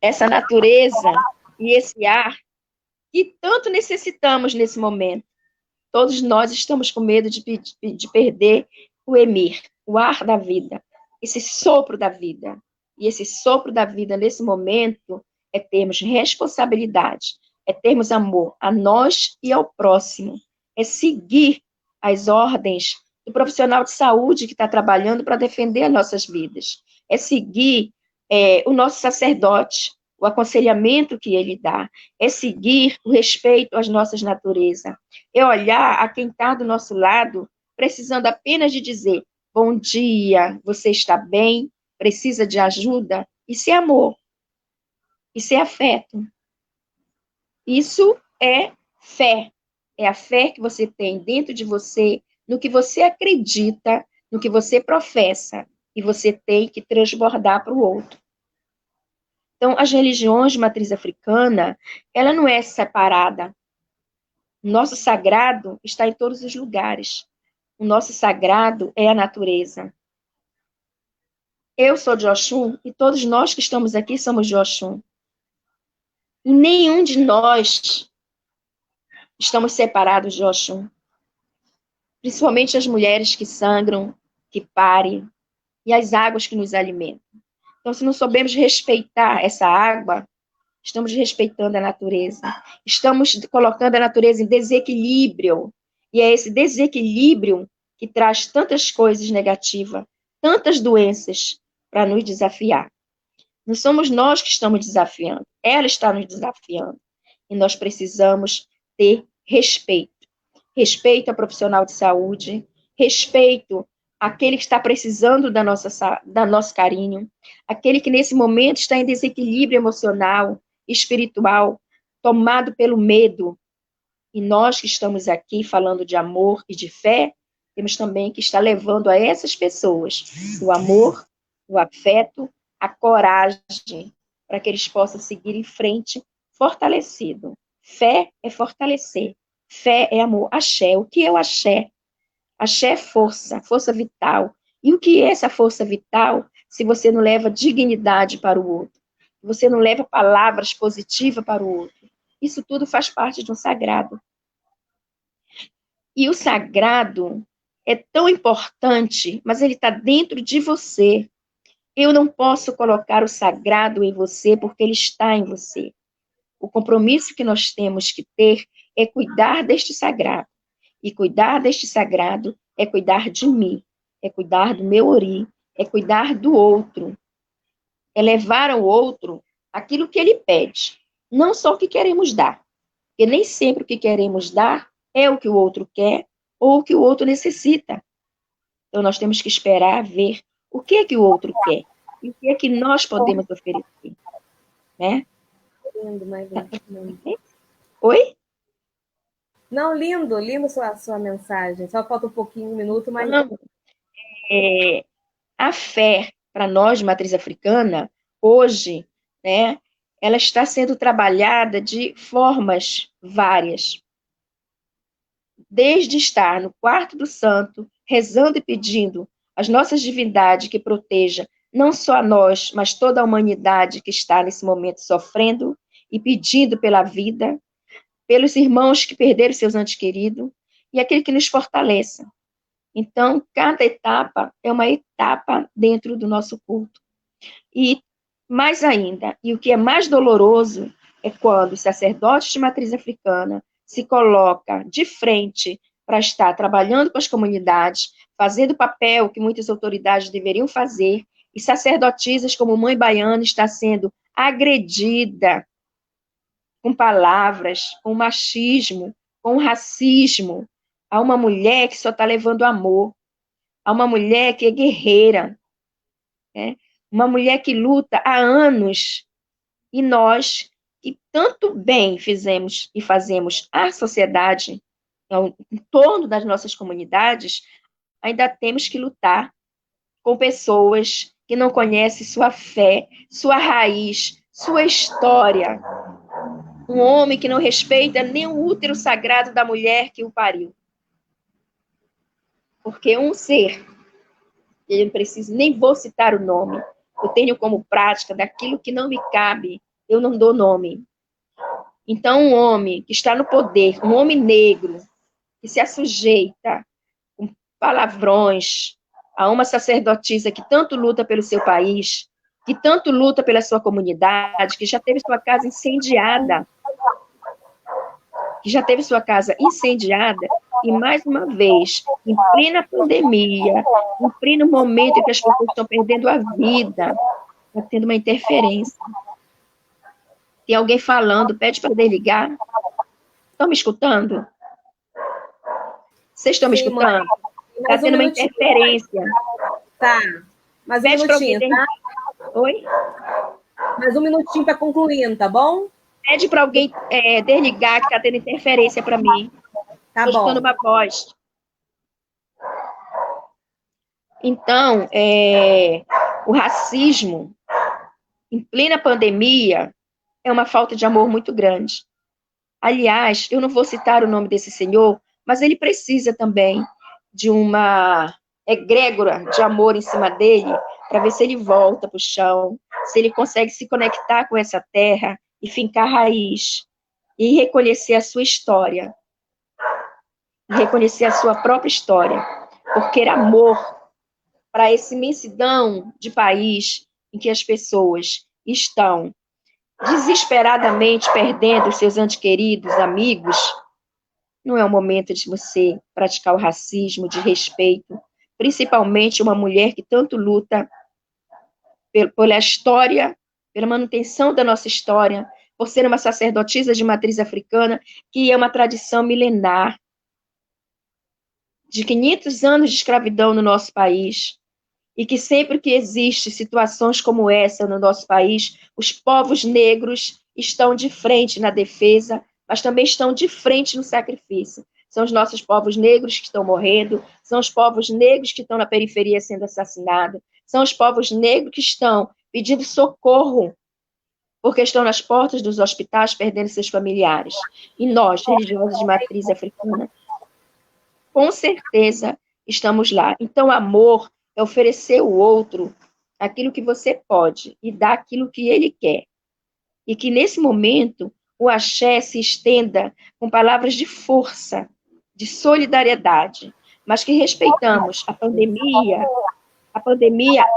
Essa natureza e esse ar que tanto necessitamos nesse momento. Todos nós estamos com medo de perder o emir, o ar da vida, esse sopro da vida. E esse sopro da vida, nesse momento, é termos responsabilidade, é termos amor a nós e ao próximo, é seguir as ordens do profissional de saúde que está trabalhando para defender as nossas vidas, é seguir o nosso sacerdote, o aconselhamento que ele dá, é seguir o respeito às nossas naturezas, é olhar a quem está do nosso lado, precisando apenas de dizer, bom dia, você está bem? Precisa de ajuda? Isso é amor, isso é afeto, isso é fé, é a fé que você tem dentro de você, no que você acredita, no que você professa, e você tem que transbordar para o outro. Então, as religiões de matriz africana, ela não é separada. O nosso sagrado está em todos os lugares. O nosso sagrado é a natureza. Eu sou de Oxum e todos nós que estamos aqui somos de Oxum. E nenhum de nós estamos separados de Oxum. Principalmente as mulheres que sangram, que parem, e as águas que nos alimentam. Então, se não soubermos respeitar essa água, estamos respeitando a natureza. Estamos colocando a natureza em desequilíbrio. E é esse desequilíbrio que traz tantas coisas negativas, tantas doenças para nos desafiar. Não somos nós que estamos desafiando, ela está nos desafiando. E nós precisamos ter respeito. Respeito ao profissional de saúde, respeito àquele que está precisando da nosso carinho, aquele que nesse momento está em desequilíbrio emocional, espiritual, tomado pelo medo. E nós que estamos aqui falando de amor e de fé, temos também que estar levando a essas pessoas o amor, o afeto, a coragem, para que eles possam seguir em frente fortalecido. Fé é fortalecer. Fé é amor. Axé. O que é o axé? Axé é força, força vital. E o que é essa força vital se você não leva dignidade para o outro? Você não leva palavras positivas para o outro? Isso tudo faz parte de um sagrado. E o sagrado é tão importante, mas ele está dentro de você. Eu não posso colocar o sagrado em você porque ele está em você. O compromisso que nós temos que ter é cuidar deste sagrado. E cuidar deste sagrado é cuidar de mim, é cuidar do meu ori, é cuidar do outro. É levar ao outro aquilo que ele pede, não só o que queremos dar. Porque nem sempre o que queremos dar é o que o outro quer ou o que o outro necessita. Então, nós temos que esperar ver o que é que o outro quer e o que é que nós podemos oferecer. Né? Lindo, mas lindo. Oi? Não, lindo sua mensagem. Só falta um pouquinho, um minuto, mas... Não, a fé, para nós, de matriz africana, hoje, né, ela está sendo trabalhada de formas várias. Desde estar no quarto do santo, rezando e pedindo às nossas divindades que proteja não só a nós, mas toda a humanidade que está nesse momento sofrendo e pedindo pela vida, pelos irmãos que perderam seus entes queridos, e aquele que nos fortaleça. Então, cada etapa é uma etapa dentro do nosso culto. E mais ainda, e o que é mais doloroso, é quando os sacerdotes de matriz africana se colocam de frente para estar trabalhando com as comunidades, fazendo o papel que muitas autoridades deveriam fazer, e sacerdotisas como Mãe Baiana está sendo agredida com palavras, com machismo, com racismo, a uma mulher que só está levando amor, a uma mulher que é guerreira, né? Uma mulher que luta há anos, e nós, que tanto bem fizemos e fazemos à sociedade, em torno das nossas comunidades, ainda temos que lutar com pessoas que não conhecem sua fé, sua raiz, sua história. Um homem que não respeita nem o útero sagrado da mulher que o pariu. Porque um ser, eu não preciso, nem vou citar o nome, eu tenho como prática daquilo que não me cabe, eu não dou nome. Então, um homem que está no poder, um homem negro, que se assujeita com palavrões a uma sacerdotisa que tanto luta pelo seu país, que tanto luta pela sua comunidade, que já teve sua casa incendiada, e mais uma vez, em plena pandemia, em pleno momento em que as pessoas estão perdendo a vida, está tendo uma interferência. Tem alguém falando, pede para desligar. Estão me escutando? Vocês estão me escutando? Está tendo uma interferência. Tá. Mais um minutinho, tá? Oi? Mais um minutinho para concluindo, tá bom? Pede para alguém desligar, que está tendo interferência para mim. Tá Estou escutando bom. uma voz. Então, o racismo, em plena pandemia, é uma falta de amor muito grande. Aliás, eu não vou citar o nome desse senhor, mas ele precisa também de uma egrégora de amor em cima dele, para ver se ele volta para o chão, se ele consegue se conectar com essa terra e fincar raiz, e reconhecer a sua história, reconhecer a sua própria história, porque amor para essa imensidão de país em que as pessoas estão desesperadamente perdendo os seus entes queridos, amigos, não é o momento de você praticar o racismo, de respeito, principalmente uma mulher que tanto luta pela história, pela manutenção da nossa história, por ser uma sacerdotisa de matriz africana, que é uma tradição milenar, de 500 anos de escravidão no nosso país, e que sempre que existe situações como essa no nosso país, os povos negros estão de frente na defesa, mas também estão de frente no sacrifício. São os nossos povos negros que estão morrendo, são os povos negros que estão na periferia sendo assassinados, são os povos negros que estão pedindo socorro, porque estão nas portas dos hospitais perdendo seus familiares. E nós, religiosos de matriz africana, com certeza estamos lá. Então, amor é oferecer ao outro aquilo que você pode e dar aquilo que ele quer. E que, nesse momento, o axé se estenda com palavras de força, de solidariedade, mas que respeitamos a pandemia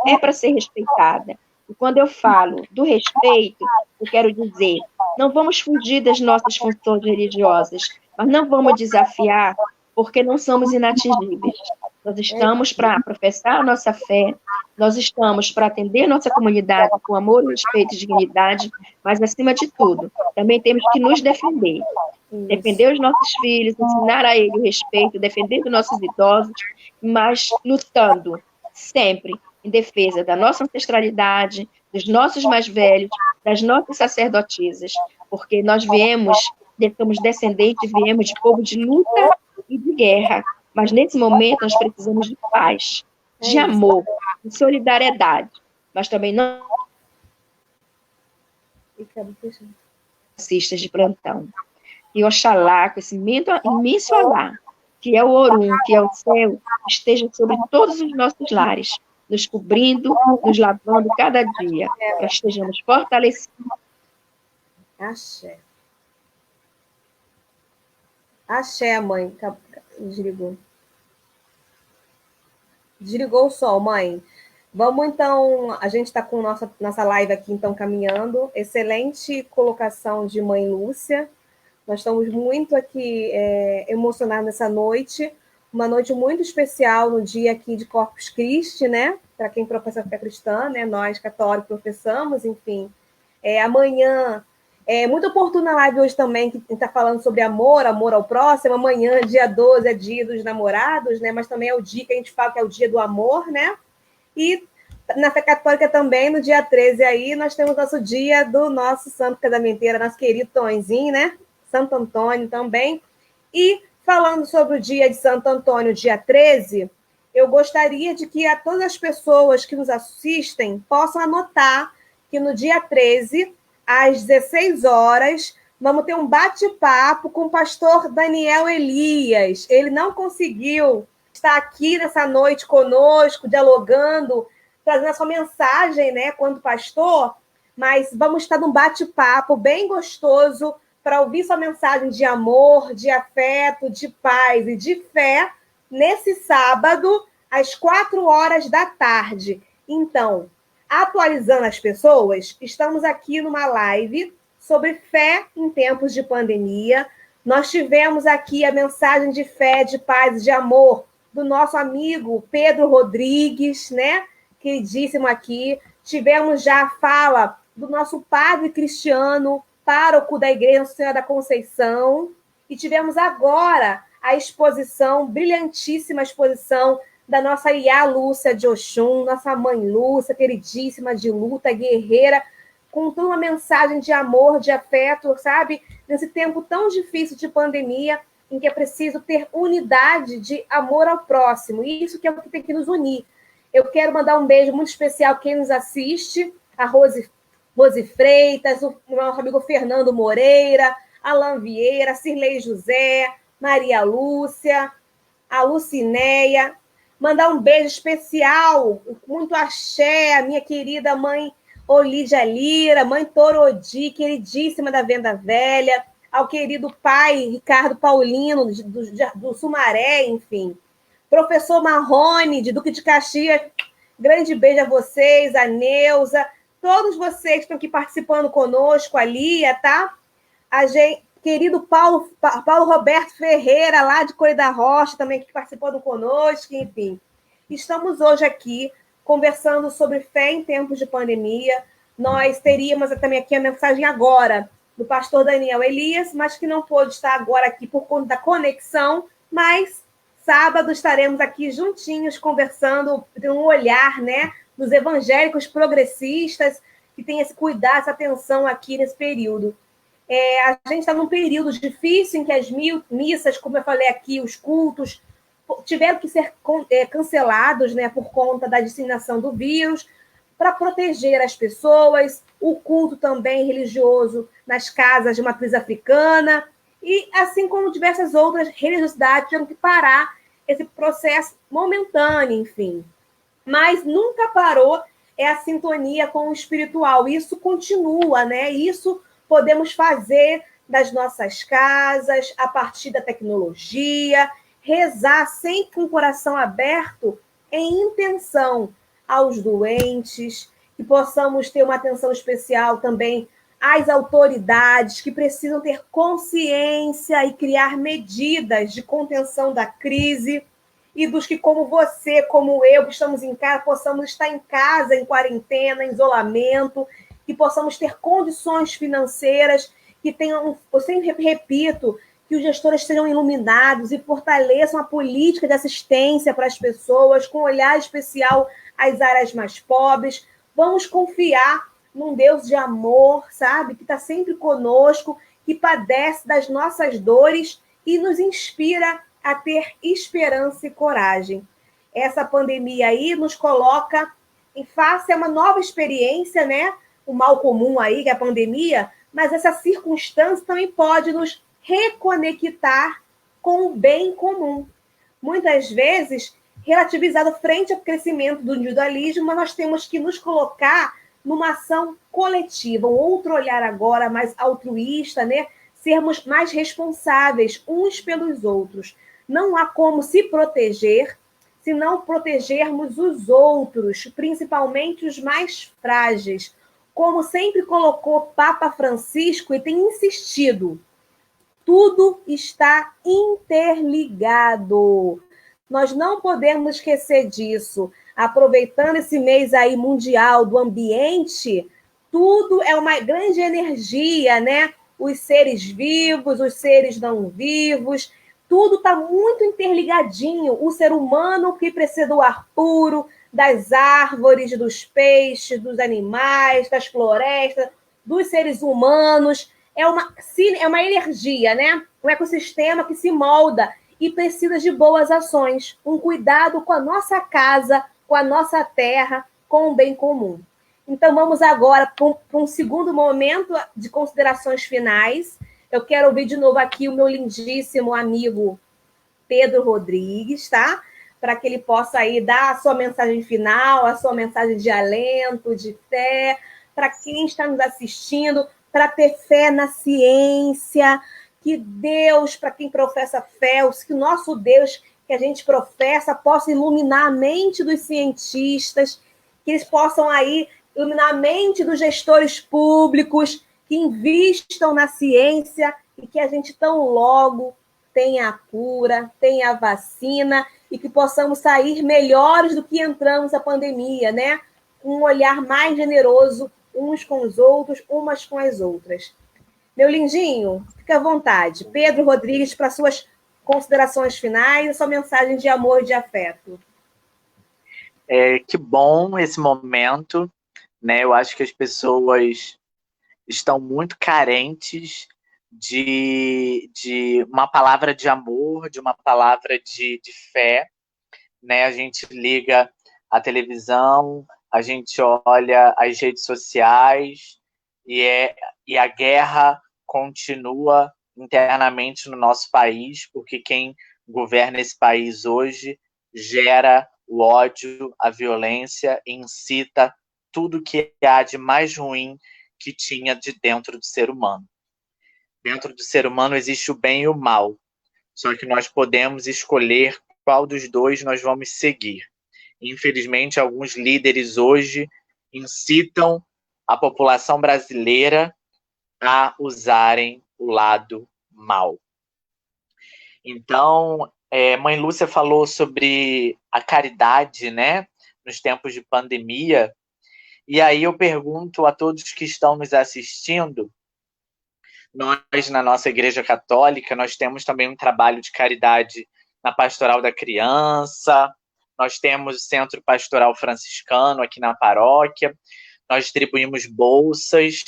é para ser respeitada. E quando eu falo do respeito, eu quero dizer, não vamos fugir das nossas funções religiosas, mas não vamos desafiar, porque não somos inatingíveis. Nós estamos para professar a nossa fé, nós estamos para atender nossa comunidade com amor, respeito e dignidade, mas, acima de tudo, também temos que nos defender. Defender os nossos filhos, ensinar a eles o respeito, defender os nossos idosos, mas lutando sempre em defesa da nossa ancestralidade, dos nossos mais velhos, das nossas sacerdotisas, porque nós somos descendentes, viemos de povo de luta e de guerra, mas nesse momento nós precisamos de paz, de amor, de solidariedade, mas também não racistas de plantão. E Oxalá, com esse imenso Alá, que é o Orum, que é o céu, esteja sobre todos os nossos lares, nos cobrindo, nos lavando cada dia, para que estejamos fortalecidos. Axé. Axé, mãe. Desligou. Desligou o som, mãe. Vamos, então, a gente está com nossa live aqui, então, caminhando. Excelente colocação de mãe Lúcia. Nós estamos muito aqui emocionados nessa noite. Uma noite muito especial no dia aqui de Corpus Christi, né? Para quem professa a fé cristã, né? Nós, católicos, professamos, enfim. Amanhã, muito oportuna a live hoje também, que está falando sobre amor ao próximo. Amanhã, dia 12, é dia dos namorados, né? Mas também é o dia que a gente fala que é o dia do amor, né? E na fé católica também, no dia 13 aí, nós temos nosso dia do nosso santo casamenteiro, nosso querido Tonzinho, né? Santo Antônio também. E falando sobre o dia de Santo Antônio, dia 13, eu gostaria de que todas as pessoas que nos assistem possam anotar que no dia 13, às 16 horas, vamos ter um bate-papo com o pastor Daniel Elias. Ele não conseguiu está aqui nessa noite conosco, dialogando, trazendo a sua mensagem, né, quanto pastor, mas vamos estar num bate-papo bem gostoso para ouvir sua mensagem de amor, de afeto, de paz e de fé nesse sábado, às 16h. Então, atualizando as pessoas, estamos aqui numa live sobre fé em tempos de pandemia. Nós tivemos aqui a mensagem de fé, de paz e de amor do nosso amigo Pedro Rodrigues, né? Queridíssimo aqui. Tivemos já a fala do nosso padre Cristiano, pároco da Igreja Nossa Senhora da Conceição. E tivemos agora a exposição, brilhantíssima exposição, da nossa Iá Lúcia de Oxum, nossa mãe Lúcia, queridíssima de luta, guerreira, com toda uma mensagem de amor, de afeto, sabe? Nesse tempo tão difícil de pandemia, em que é preciso ter unidade de amor ao próximo. E isso que é o que tem que nos unir. Eu quero mandar um beijo muito especial a quem nos assiste, a Rose Freitas, o nosso amigo Fernando Moreira, Alain Vieira, Cirlei José, Maria Lúcia, a Lucinéia. Mandar um beijo especial, muito axé, a minha querida mãe Olídia Lira, mãe Torodi, queridíssima da Venda Velha, ao querido pai Ricardo Paulino, do Sumaré, enfim. Professor Marrone, de Duque de Caxias, grande beijo a vocês, a Neuza, todos vocês que estão aqui participando conosco, a Lia, tá? Querido Paulo Roberto Ferreira, lá de Coelho da Rocha, também que participou conosco, enfim. Estamos hoje aqui conversando sobre fé em tempos de pandemia. Nós teríamos também aqui a mensagem agora do pastor Daniel Elias, mas que não pôde estar agora aqui por conta da conexão, mas sábado estaremos aqui juntinhos conversando, tendo um olhar, né, dos evangélicos progressistas, que tem esse cuidado, essa atenção aqui nesse período. A gente está num período difícil em que as missas, como eu falei aqui, os cultos, tiveram que ser cancelados, né, por conta da disseminação do vírus, para proteger as pessoas, o culto também religioso nas casas de matriz africana, e assim como diversas outras religiosidades tiveram que parar esse processo momentâneo, enfim. Mas nunca parou a sintonia com o espiritual. Isso continua, né? Isso podemos fazer das nossas casas, a partir da tecnologia, rezar sempre com o coração aberto em intenção aos doentes, que possamos ter uma atenção especial também às autoridades que precisam ter consciência e criar medidas de contenção da crise, e dos que, como você, como eu, que estamos em casa, possamos estar em casa, em quarentena, em isolamento, que possamos ter condições financeiras, que tenham, eu sempre repito, que os gestores sejam iluminados e fortaleçam a política de assistência para as pessoas, com olhar especial às áreas mais pobres. Vamos confiar num Deus de amor, sabe? Que está sempre conosco, que padece das nossas dores e nos inspira a ter esperança e coragem. Essa pandemia aí nos coloca em face a uma nova experiência, né? O mal comum aí, que é a pandemia, mas essa circunstância também pode nos reconectar com o bem comum. Muitas vezes, relativizado frente ao crescimento do individualismo, mas nós temos que nos colocar numa ação coletiva, um outro olhar agora mais altruísta, né? Sermos mais responsáveis uns pelos outros. Não há como se proteger se não protegermos os outros, principalmente os mais frágeis. Como sempre colocou Papa Francisco e tem insistido, tudo está interligado. Nós não podemos esquecer disso. Aproveitando esse mês aí mundial do ambiente, tudo é uma grande energia, né? Os seres vivos, os seres não vivos, tudo está muito interligadinho. O ser humano que precisa do ar puro, das árvores, dos peixes, dos animais, das florestas, dos seres humanos. É uma energia, né? Um ecossistema que se molda e precisa de boas ações, um cuidado com a nossa casa, com a nossa terra, com o bem comum. Então, vamos agora para um segundo momento de considerações finais. Eu quero ouvir de novo aqui o meu lindíssimo amigo Pedro Rodrigues, tá? para que ele possa aí dar a sua mensagem final, a sua mensagem de alento, de fé, para quem está nos assistindo, para ter fé na ciência, que Deus, para quem professa fé, que o nosso Deus que a gente professa possa iluminar a mente dos cientistas, que eles possam aí iluminar a mente dos gestores públicos, que invistam na ciência e que a gente tão logo tenha a cura, tenha a vacina e que possamos sair melhores do que entramos na pandemia, né? Com um olhar mais generoso uns com os outros, umas com as outras. Meu lindinho, fica à vontade. Pedro Rodrigues, para suas considerações finais e sua mensagem de amor e de afeto. Que bom esse momento, né? Eu acho que as pessoas estão muito carentes de uma palavra de amor, de uma palavra de fé, né? A gente liga a televisão, a gente olha as redes sociais e a guerra continua internamente no nosso país, porque quem governa esse país hoje gera o ódio, a violência, incita tudo que há de mais ruim que tinha de dentro do ser humano. Dentro do ser humano existe o bem e o mal, só que nós podemos escolher qual dos dois nós vamos seguir. Infelizmente, alguns líderes hoje incitam a população brasileira a usarem o lado mal. Então, Mãe Lúcia falou sobre a caridade, né, nos tempos de pandemia, e aí eu pergunto a todos que estão nos assistindo, nós, na nossa Igreja Católica, nós temos também um trabalho de caridade na Pastoral da Criança, nós temos o Centro Pastoral Franciscano aqui na paróquia, nós distribuímos bolsas,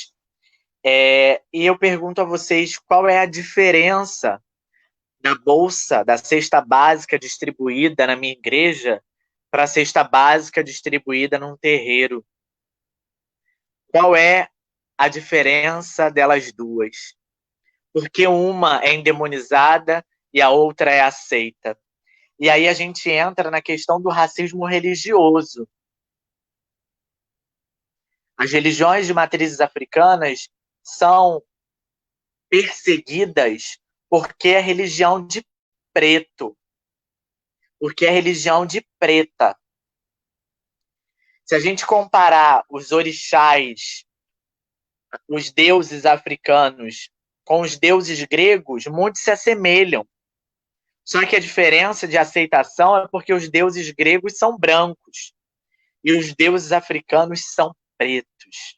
e eu pergunto a vocês qual é a diferença da bolsa, da cesta básica distribuída na minha igreja para a cesta básica distribuída num terreiro. Qual é a diferença delas duas? Porque uma é endemonizada e a outra é aceita. E aí a gente entra na questão do racismo religioso. As religiões de matrizes africanas são perseguidas porque é religião de preto, porque é religião de preta. Se a gente comparar os orixás, os deuses africanos, com os deuses gregos, muitos se assemelham. Só que a diferença de aceitação é porque os deuses gregos são brancos e os deuses africanos são pretos.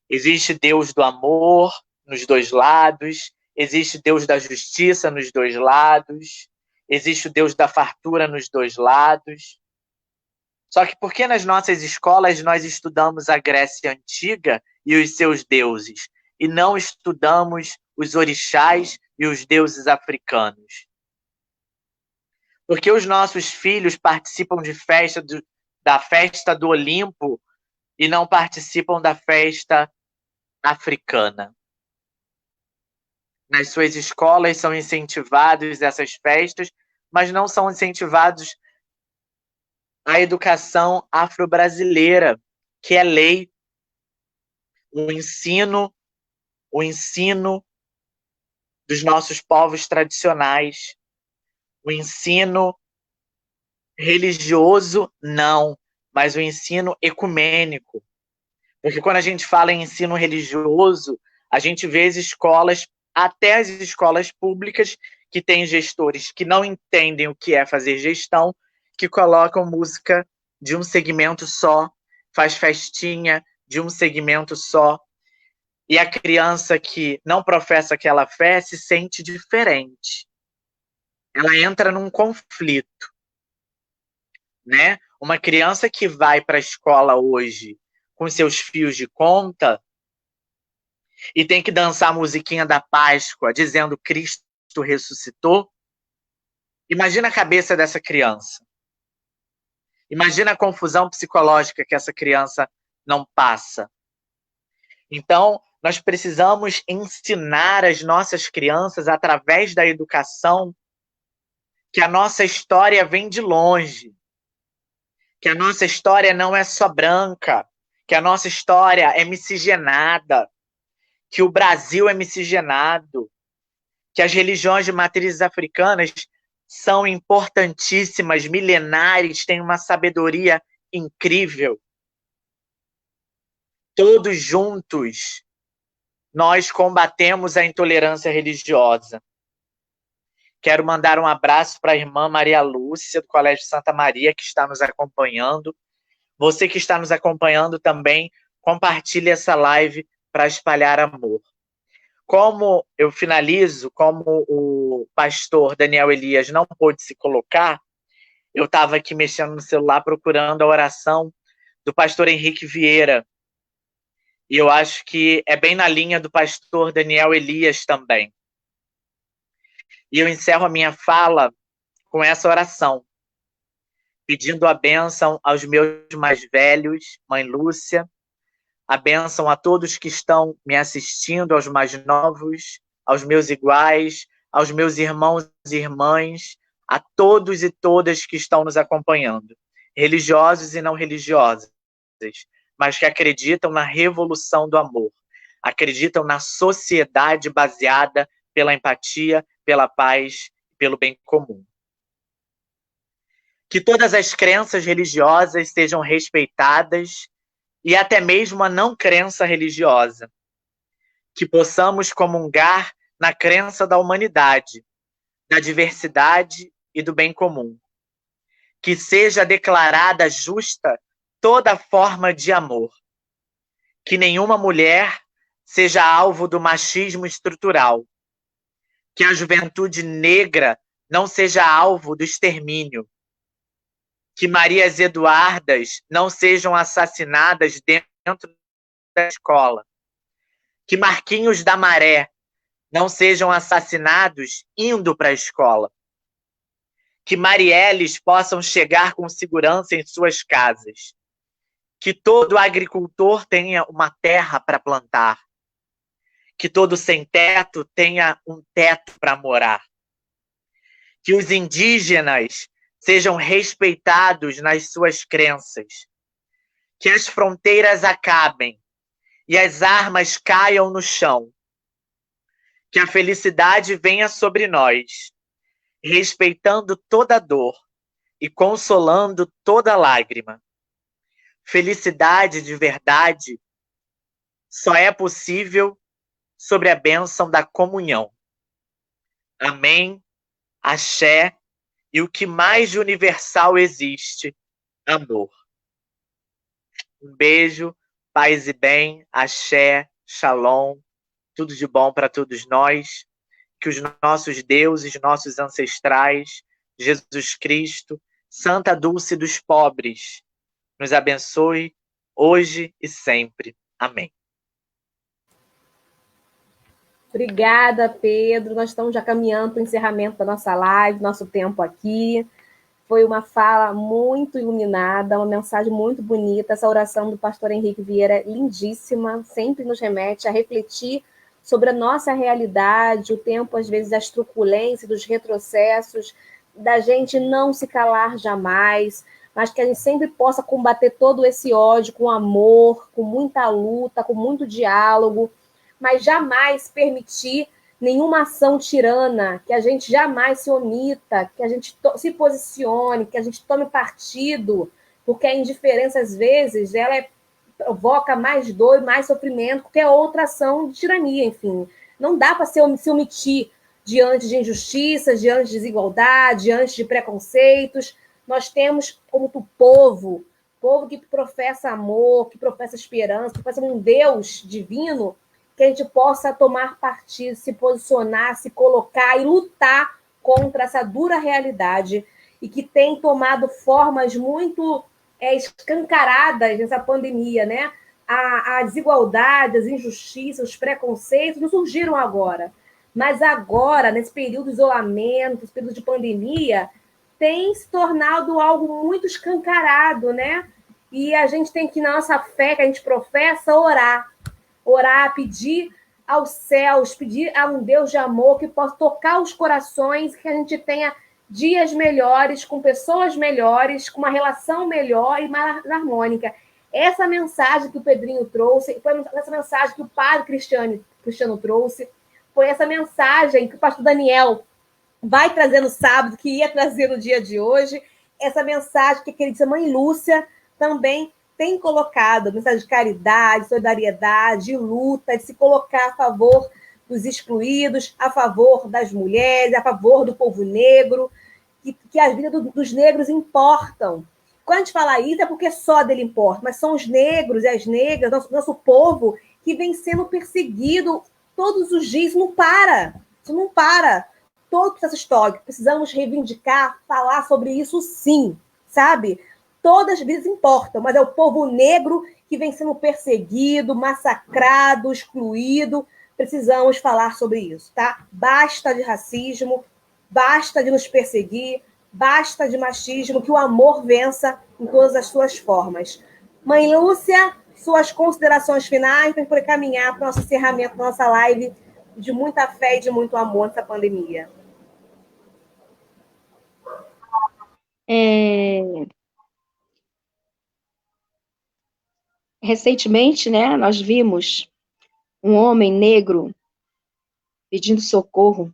Existe Deus do amor nos dois lados, existe Deus da justiça nos dois lados, existe o Deus da fartura nos dois lados. Só que por que nas nossas escolas nós estudamos a Grécia Antiga e os seus deuses, e não estudamos os orixás e os deuses africanos? Porque os nossos filhos participam da festa do Olimpo e não participam da festa africana. Nas suas escolas são incentivados essas festas, mas não são incentivados a educação afro-brasileira, que é lei. O ensino dos nossos povos tradicionais. O ensino religioso, não, mas o ensino ecumênico. Porque quando a gente fala em ensino religioso, a gente vê as escolas, até as escolas públicas, que têm gestores que não entendem o que é fazer gestão, que colocam música de um segmento só, faz festinha de um segmento só, e a criança que não professa aquela fé se sente diferente. Ela entra num conflito, né? Uma criança que vai para a escola hoje com seus fios de conta e tem que dançar a musiquinha da Páscoa dizendo Cristo ressuscitou, imagina a cabeça dessa criança. Imagina a confusão psicológica que essa criança não passa. Então, nós precisamos ensinar as nossas crianças, através da educação, que a nossa história vem de longe, que a nossa história não é só branca, que a nossa história é miscigenada, que o Brasil é miscigenado, que as religiões de matrizes africanas são importantíssimas, milenares, têm uma sabedoria incrível. Todos juntos, nós combatemos a intolerância religiosa. Quero mandar um abraço para a irmã Maria Lúcia, do Colégio Santa Maria, que está nos acompanhando. Você que está nos acompanhando também, compartilhe essa live para espalhar amor. Como eu finalizo, como o pastor Daniel Elias não pôde se colocar, eu estava aqui mexendo no celular procurando a oração do pastor Henrique Vieira. E eu acho que é bem na linha do pastor Daniel Elias também. E eu encerro a minha fala com essa oração, pedindo a bênção aos meus mais velhos, mãe Lúcia, a bênção a todos que estão me assistindo, aos mais novos, aos meus iguais, aos meus irmãos e irmãs, a todos e todas que estão nos acompanhando, religiosos e não religiosas, mas que acreditam na revolução do amor, acreditam na sociedade baseada pela empatia, pela paz, pelo bem comum. Que todas as crenças religiosas sejam respeitadas e até mesmo a não crença religiosa. Que possamos comungar na crença da humanidade, da diversidade e do bem comum. Que seja declarada justa toda forma de amor. Que nenhuma mulher seja alvo do machismo estrutural. Que a juventude negra não seja alvo do extermínio. Que Marias Eduardas não sejam assassinadas dentro da escola. Que Marquinhos da Maré não sejam assassinados indo para a escola. Que Marielles possam chegar com segurança em suas casas. Que todo agricultor tenha uma terra para plantar. Que todo sem-teto tenha um teto para morar. Que os indígenas sejam respeitados nas suas crenças. Que as fronteiras acabem e as armas caiam no chão. Que a felicidade venha sobre nós, respeitando toda dor e consolando toda lágrima. Felicidade de verdade só é possível sobre a bênção da comunhão. Amém, axé, e o que mais de universal existe, amor. Um beijo, paz e bem, axé, shalom, tudo de bom para todos nós, que os nossos deuses, nossos ancestrais, Jesus Cristo, Santa Dulce dos pobres, nos abençoe hoje e sempre. Amém. Obrigada, Pedro. Nós estamos já caminhando para o encerramento da nossa live, nosso tempo aqui. Foi uma fala muito iluminada, uma mensagem muito bonita. Essa oração do pastor Henrique Vieira é lindíssima, sempre nos remete a refletir sobre a nossa realidade, o tempo, às vezes, das truculências, dos retrocessos, da gente não se calar jamais, mas que a gente sempre possa combater todo esse ódio com amor, com muita luta, com muito diálogo, mas jamais permitir nenhuma ação tirana, que a gente jamais se omita, que a gente se posicione, que a gente tome partido, porque a indiferença, às vezes, ela provoca mais dor e mais sofrimento que outra ação de tirania, enfim. Não dá para se omitir diante de injustiças, diante de desigualdade, diante de preconceitos. Nós temos, como povo que professa amor, que professa esperança, que professa um Deus divino, que a gente possa tomar partido, se posicionar, se colocar e lutar contra essa dura realidade e que tem tomado formas muito escancaradas nessa pandemia, né? A desigualdade, as injustiças, os preconceitos não surgiram agora, mas agora, nesse período de isolamento, nesse período de pandemia, tem se tornado algo muito escancarado, né? E a gente tem que, na nossa fé que a gente professa, orar, pedir aos céus, pedir a um Deus de amor que possa tocar os corações, que a gente tenha dias melhores, com pessoas melhores, com uma relação melhor e mais harmônica. Essa mensagem que o Pedrinho trouxe, foi essa mensagem que o padre Cristiano trouxe, foi essa mensagem que o pastor Daniel vai trazer no sábado, que ia trazer no dia de hoje, essa mensagem que a querida mãe Lúcia também tem colocado, mensagem de caridade, solidariedade, luta, de se colocar a favor dos excluídos, a favor das mulheres, a favor do povo negro, que a vida dos negros importam. Quando a gente fala isso, é porque só dele importa, mas são os negros e as negras, nosso povo, que vem sendo perseguido todos os dias. Isso não para. Todo o processo histórico, precisamos reivindicar, falar sobre isso sim, sabe? Todas as vidas importam, mas é o povo negro que vem sendo perseguido, massacrado, excluído. Precisamos falar sobre isso, tá? Basta de racismo, basta de nos perseguir, basta de machismo, que o amor vença em todas as suas formas. Mãe Lúcia, suas considerações finais para poder caminhar para o nosso encerramento da nossa live de muita fé e de muito amor nessa pandemia. Recentemente, né, nós vimos um homem negro pedindo socorro,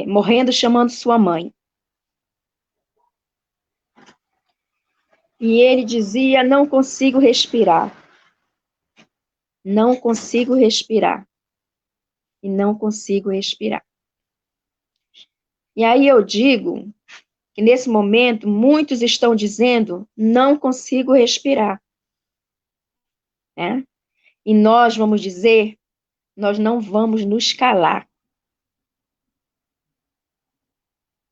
morrendo, chamando sua mãe. E ele dizia: não consigo respirar. Não consigo respirar. E não consigo respirar. E aí eu digo que nesse momento muitos estão dizendo: não consigo respirar. Né? E nós vamos dizer: nós não vamos nos calar.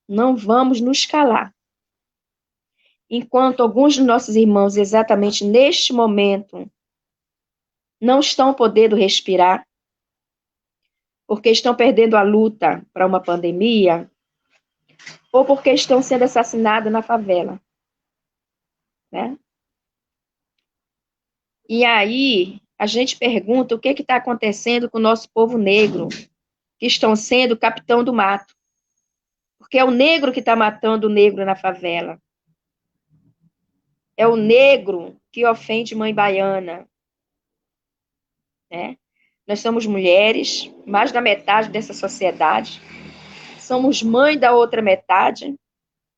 Não vamos nos calar. Enquanto alguns dos nossos irmãos, exatamente neste momento, não estão podendo respirar, porque estão perdendo a luta para uma pandemia, ou porque estão sendo assassinados na favela. Né? E aí, a gente pergunta o que está acontecendo com o nosso povo negro, que estão sendo capitão do mato. Porque é o negro que está matando o negro na favela. É o negro que ofende mãe baiana. Né? Nós somos mulheres, mais da metade dessa sociedade. Somos mãe da outra metade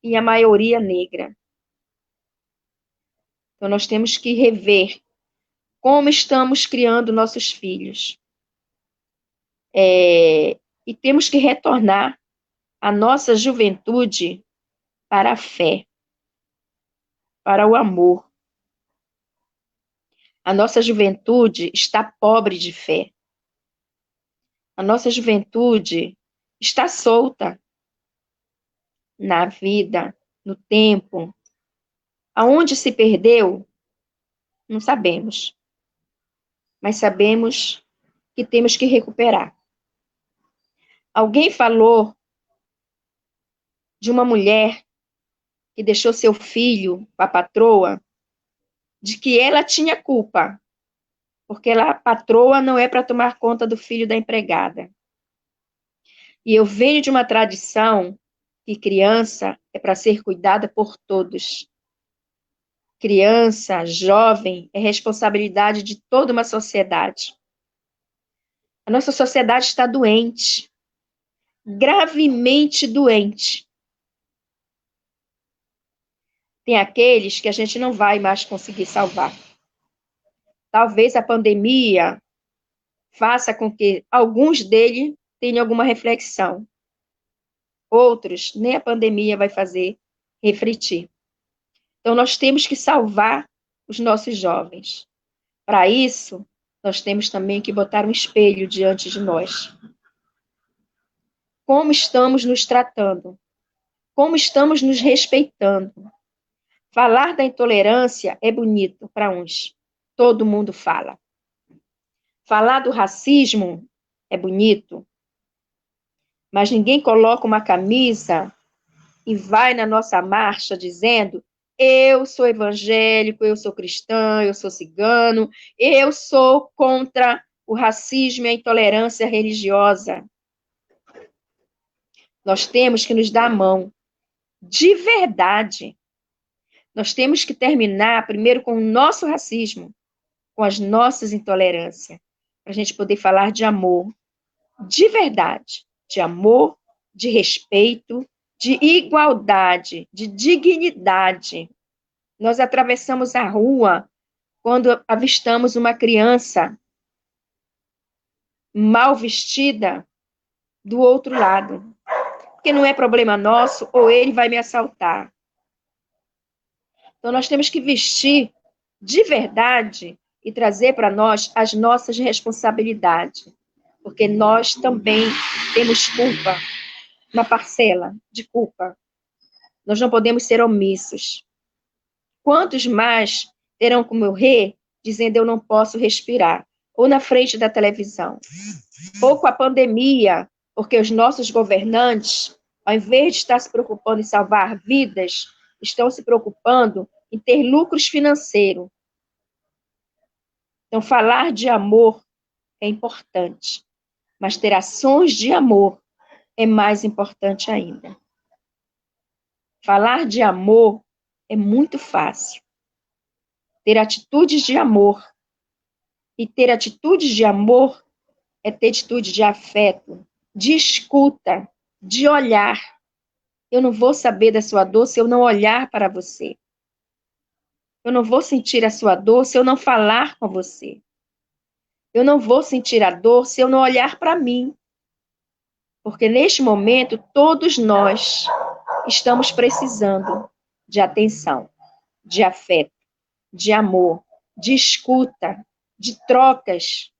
e a maioria negra. Então, nós temos que rever como estamos criando nossos filhos. E temos que retornar a nossa juventude para a fé, para o amor. A nossa juventude está pobre de fé. A nossa juventude está solta na vida, no tempo. Aonde se perdeu, não sabemos. Mas sabemos que temos que recuperar. Alguém falou de uma mulher que deixou seu filho com a patroa, de que ela tinha culpa, porque a patroa não é para tomar conta do filho da empregada. E eu venho de uma tradição que criança é para ser cuidada por todos. Criança, jovem, é responsabilidade de toda uma sociedade. A nossa sociedade está doente, gravemente doente. Tem aqueles que a gente não vai mais conseguir salvar. Talvez a pandemia faça com que alguns deles tenham alguma reflexão. Outros, nem a pandemia vai fazer refletir. Então, nós temos que salvar os nossos jovens. Para isso, nós temos também que botar um espelho diante de nós. Como estamos nos tratando? Como estamos nos respeitando? Falar da intolerância é bonito para uns. Todo mundo fala. Falar do racismo é bonito. Mas ninguém coloca uma camisa e vai na nossa marcha dizendo: eu sou evangélico, eu sou cristã, eu sou cigano, eu sou contra o racismo e a intolerância religiosa. Nós temos que nos dar a mão, de verdade. Nós temos que terminar primeiro com o nosso racismo, com as nossas intolerâncias, para a gente poder falar de amor, de verdade, de amor, de respeito, de igualdade, de dignidade. Nós atravessamos a rua quando avistamos uma criança mal vestida do outro lado, porque não é problema nosso, ou ele vai me assaltar. Então, nós temos que vestir de verdade e trazer para nós as nossas responsabilidades, porque nós também temos culpa, uma parcela de culpa. Nós não podemos ser omissos. Quantos mais terão que morrer dizendo eu não posso respirar, ou na frente da televisão, ou com a pandemia, porque os nossos governantes, ao invés de estar se preocupando em salvar vidas, estão se preocupando em ter lucros financeiros. Então, falar de amor é importante, mas ter ações de amor é mais importante ainda. Falar de amor é muito fácil. Ter atitudes de amor. E ter atitudes de amor é ter atitude de afeto, de escuta, de olhar. Eu não vou saber da sua dor se eu não olhar para você. Eu não vou sentir a sua dor se eu não falar com você. Eu não vou sentir a dor se eu não olhar para mim. Porque neste momento, todos nós estamos precisando de atenção, de afeto, de amor, de escuta, de trocas.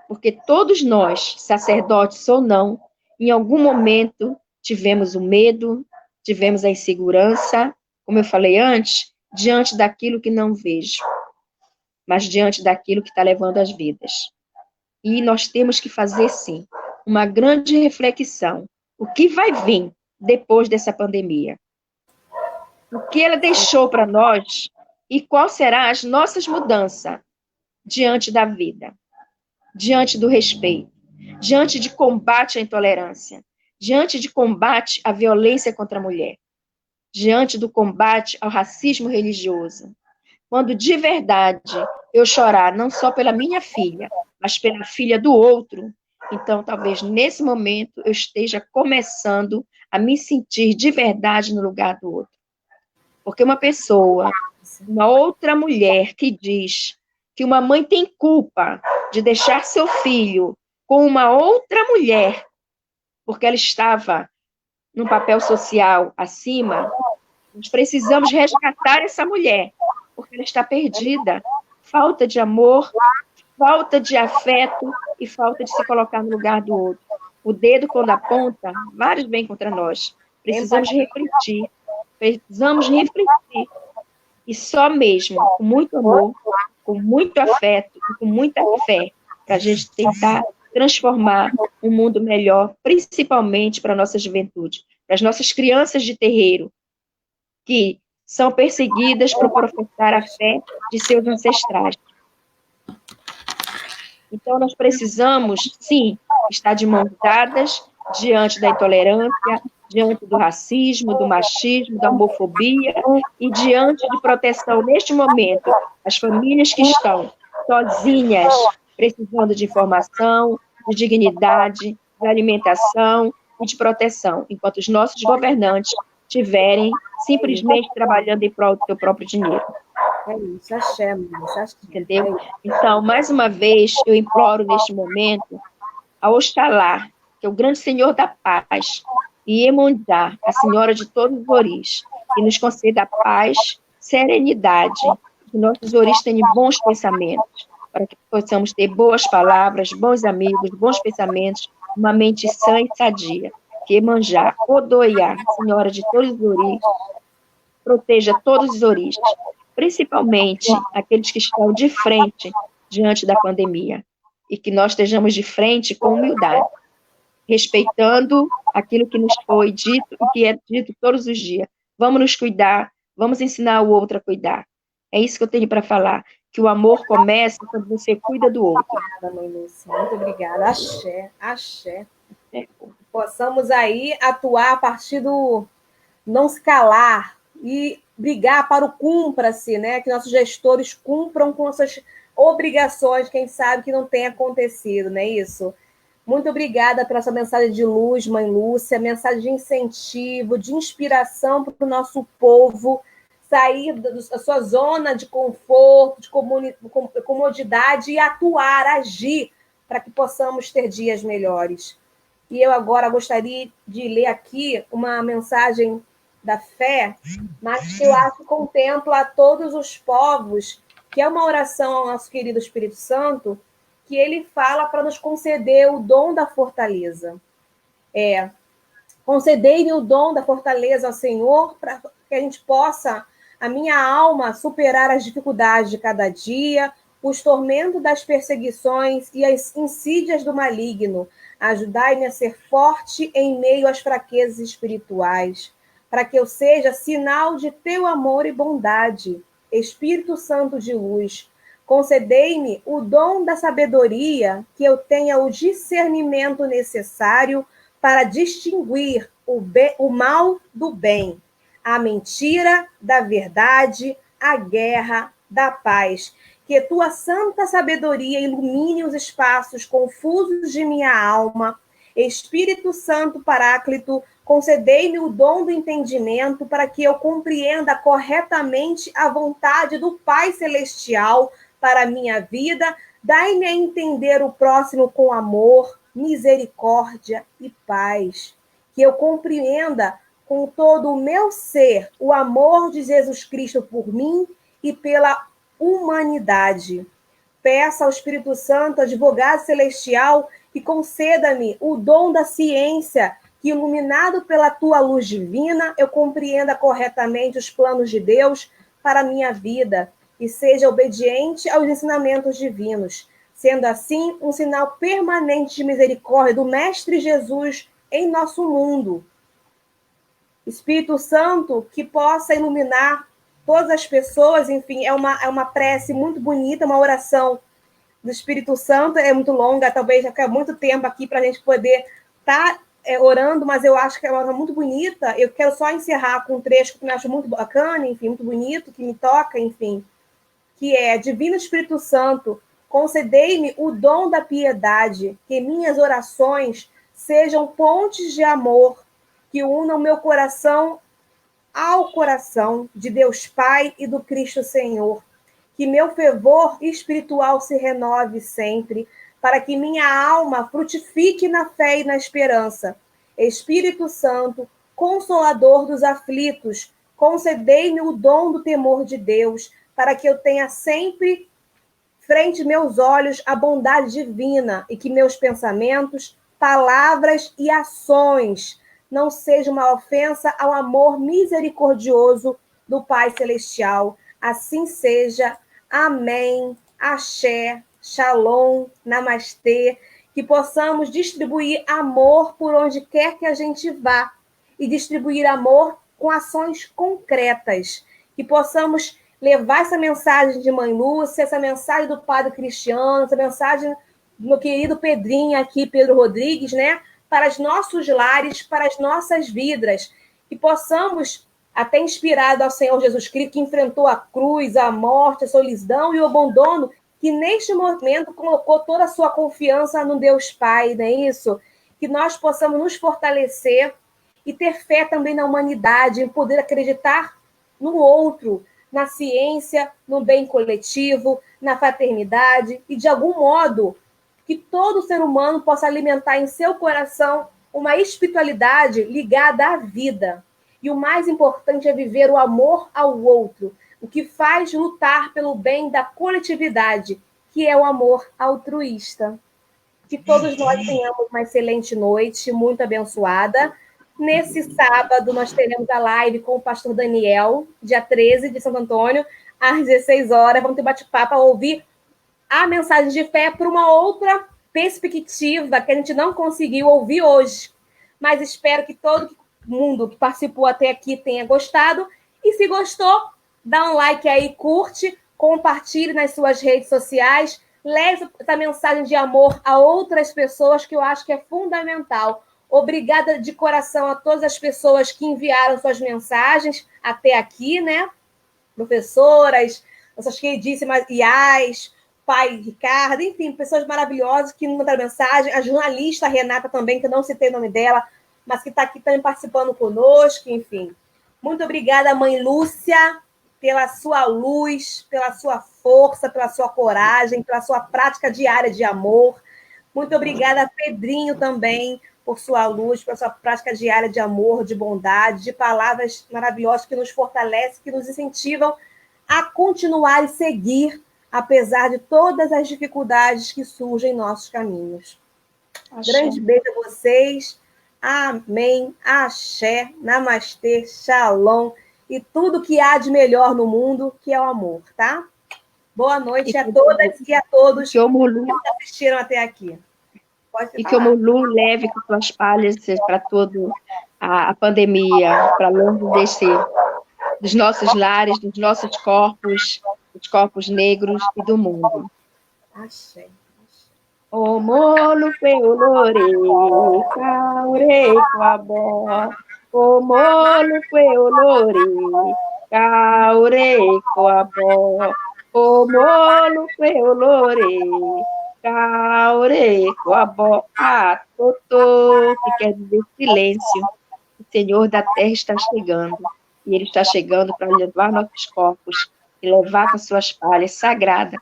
Porque todos nós, sacerdotes ou não, em algum momento tivemos o medo, tivemos a insegurança, como eu falei antes, diante daquilo que não vejo, mas diante daquilo que está levando as vidas. E nós temos que fazer, sim, uma grande reflexão. O que vai vir depois dessa pandemia? O que ela deixou para nós e quais serão as nossas mudanças diante da vida, diante do respeito, diante de combate à intolerância, diante de combate à violência contra a mulher, diante do combate ao racismo religioso. Quando de verdade eu chorar não só pela minha filha, mas pela filha do outro, então talvez nesse momento eu esteja começando a me sentir de verdade no lugar do outro. Porque uma pessoa, uma outra mulher que diz que uma mãe tem culpa de deixar seu filho com uma outra mulher, porque ela estava num papel social acima, nós precisamos resgatar essa mulher, porque ela está perdida. Falta de amor, falta de afeto e falta de se colocar no lugar do outro. O dedo, quando aponta, vários vêm contra nós. Precisamos refletir. E só mesmo, com muito amor, com muito afeto e com muita fé, para a gente tentar transformar um mundo melhor, principalmente para a nossa juventude, para as nossas crianças de terreiro, que são perseguidas por professar a fé de seus ancestrais. Então, nós precisamos, sim, estar de mãos dadas diante da intolerância, diante do racismo, do machismo, da homofobia e diante de proteção, neste momento, as famílias que estão sozinhas, precisando de informação, de dignidade, de alimentação e de proteção, enquanto os nossos governantes estiverem simplesmente trabalhando em prol do seu próprio dinheiro. É isso, axé, axé. Entendeu? Então, mais uma vez, eu imploro neste momento a Oxalá, que é o grande Senhor da paz, e Iemonjá, a Senhora de todos os oris, que nos conceda paz, serenidade, que nossos oris tenham bons pensamentos, para que possamos ter boas palavras, bons amigos, bons pensamentos, uma mente sã e sadia. Que Iemonjá, Odoiá, Senhora de todos os oris, proteja todos os oris, principalmente aqueles que estão de frente diante da pandemia, e que nós estejamos de frente com humildade, respeitando aquilo que nos foi dito e que é dito todos os dias. Vamos nos cuidar, vamos ensinar o outro a cuidar. É isso que eu tenho para falar, que o amor começa quando você cuida do outro. Mãe Lúcia, muito obrigada. Axé, axé. possamos aí atuar a partir do não se calar e brigar para o cumpra-se, né? Que nossos gestores cumpram com suas obrigações, quem sabe que não tenha acontecido, não é isso? Muito obrigada pela sua mensagem de luz, Mãe Lúcia, mensagem de incentivo, de inspiração para o nosso povo sair da sua zona de conforto, de comodidade e atuar, agir, para que possamos ter dias melhores. E eu agora gostaria de ler aqui uma mensagem da fé, mas que eu acho que contempla todos os povos, que é uma oração ao nosso querido Espírito Santo, que ele fala para nos conceder o dom da fortaleza. Concedei-me o dom da fortaleza ao Senhor, para que a gente possa, a minha alma, superar as dificuldades de cada dia, os tormentos das perseguições e as insídias do maligno. Ajudai-me a ser forte em meio às fraquezas espirituais, para que eu seja sinal de teu amor e bondade. Espírito Santo de luz, concedei-me o dom da sabedoria, que eu tenha o discernimento necessário para distinguir o mal do bem, a mentira da verdade, a guerra da paz. Que tua santa sabedoria ilumine os espaços confusos de minha alma. Espírito Santo Paráclito, concedei-me o dom do entendimento para que eu compreenda corretamente a vontade do Pai Celestial para a minha vida. Dai-me a entender o próximo com amor, misericórdia e paz. Que eu compreenda com todo o meu ser o amor de Jesus Cristo por mim e pela humanidade. Peça ao Espírito Santo, advogado celestial, que conceda-me o dom da ciência, que, iluminado pela tua luz divina, eu compreenda corretamente os planos de Deus para a minha vida e seja obediente aos ensinamentos divinos, sendo assim um sinal permanente de misericórdia do Mestre Jesus em nosso mundo. Espírito Santo, que possa iluminar todas as pessoas, enfim, é uma prece muito bonita, uma oração do Espírito Santo, é muito longa, talvez já fique muito tempo aqui para a gente poder estar orando, mas eu acho que é uma oração muito bonita. Eu quero só encerrar com um trecho que eu acho muito bacana, enfim, muito bonito, que me toca, enfim, que é: Divino Espírito Santo, concedei-me o dom da piedade, que minhas orações sejam pontes de amor, que unam meu coração ao coração de Deus Pai e do Cristo Senhor. Que meu fervor espiritual se renove sempre, para que minha alma frutifique na fé e na esperança. Espírito Santo, consolador dos aflitos, concedei-me o dom do temor de Deus, para que eu tenha sempre frente meus olhos a bondade divina e que meus pensamentos, palavras e ações não sejam uma ofensa ao amor misericordioso do Pai Celestial. Assim seja. Amém. Axé. Shalom. Namastê. Que possamos distribuir amor por onde quer que a gente vá e distribuir amor com ações concretas. Que possamos levar essa mensagem de Mãe Lúcia, essa mensagem do Padre Cristiano, essa mensagem do meu querido Pedrinho aqui, Pedro Rodrigues, né? Para os nossos lares, para as nossas vidas, que possamos, até inspirado ao Senhor Jesus Cristo, que enfrentou a cruz, a morte, a solidão e o abandono, que neste momento colocou toda a sua confiança no Deus Pai, não é isso? Que nós possamos nos fortalecer e ter fé também na humanidade, em poder acreditar no outro, na ciência, no bem coletivo, na fraternidade, e de algum modo que todo ser humano possa alimentar em seu coração uma espiritualidade ligada à vida. E o mais importante é viver o amor ao outro, o que faz lutar pelo bem da coletividade, que é o amor altruísta. Que todos nós tenhamos uma excelente noite, muito abençoada. Nesse sábado, nós teremos a live com o pastor Daniel, dia 13 de Santo Antônio, às 16 horas. Vamos ter bate-papo para ouvir a mensagem de fé por uma outra perspectiva que a gente não conseguiu ouvir hoje. Mas espero que todo mundo que participou até aqui tenha gostado. E se gostou, dá um like aí, curte, compartilhe nas suas redes sociais, leve essa mensagem de amor a outras pessoas, que eu acho que é fundamental. Obrigada de coração a todas as pessoas que enviaram suas mensagens até aqui, né? Professoras, nossas queridíssimas IAs, pai Ricardo, enfim, pessoas maravilhosas que nos mandaram mensagem. A jornalista Renata também, que eu não citei o nome dela, mas que está aqui também participando conosco, enfim. Muito obrigada, mãe Lúcia, pela sua luz, pela sua força, pela sua coragem, pela sua prática diária de amor. Muito obrigada, Pedrinho, também, por sua luz, pela sua prática diária de amor, de bondade, de palavras maravilhosas que nos fortalecem, que nos incentivam a continuar e seguir, apesar de todas as dificuldades que surgem em nossos caminhos. Grande beijo a vocês. Amém. Axé, namastê, shalom e tudo que há de melhor no mundo, que é o amor, tá? Boa noite a todas e a todos que assistiram até aqui. E que o Mulu leve com suas palhas para toda a pandemia, para longe dos nossos lares, dos nossos corpos, dos corpos negros e do mundo. Axé. O molo peolore, caure coabó. O molo peolore, caure coabó. O molo peolore, caure coabó. Ah, totô, que quer dizer silêncio. O Senhor da terra está chegando. E Ele está chegando para levar nossos corpos e levar com suas palhas sagradas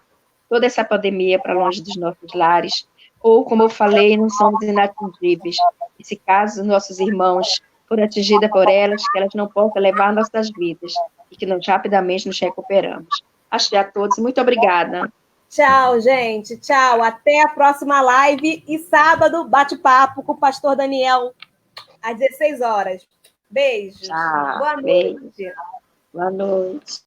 toda essa pandemia para longe dos nossos lares, ou, como eu falei, não somos inatingíveis. Nesse caso, nossos irmãos foram atingidos por elas, que elas não possam levar nossas vidas, e que nós rapidamente nos recuperamos. Axé a todos, muito obrigada. Tchau, gente, tchau. Até a próxima live e sábado, bate-papo com o pastor Daniel, às 16 horas. Beijos. Tchau. Boa noite. Beijo. Boa noite.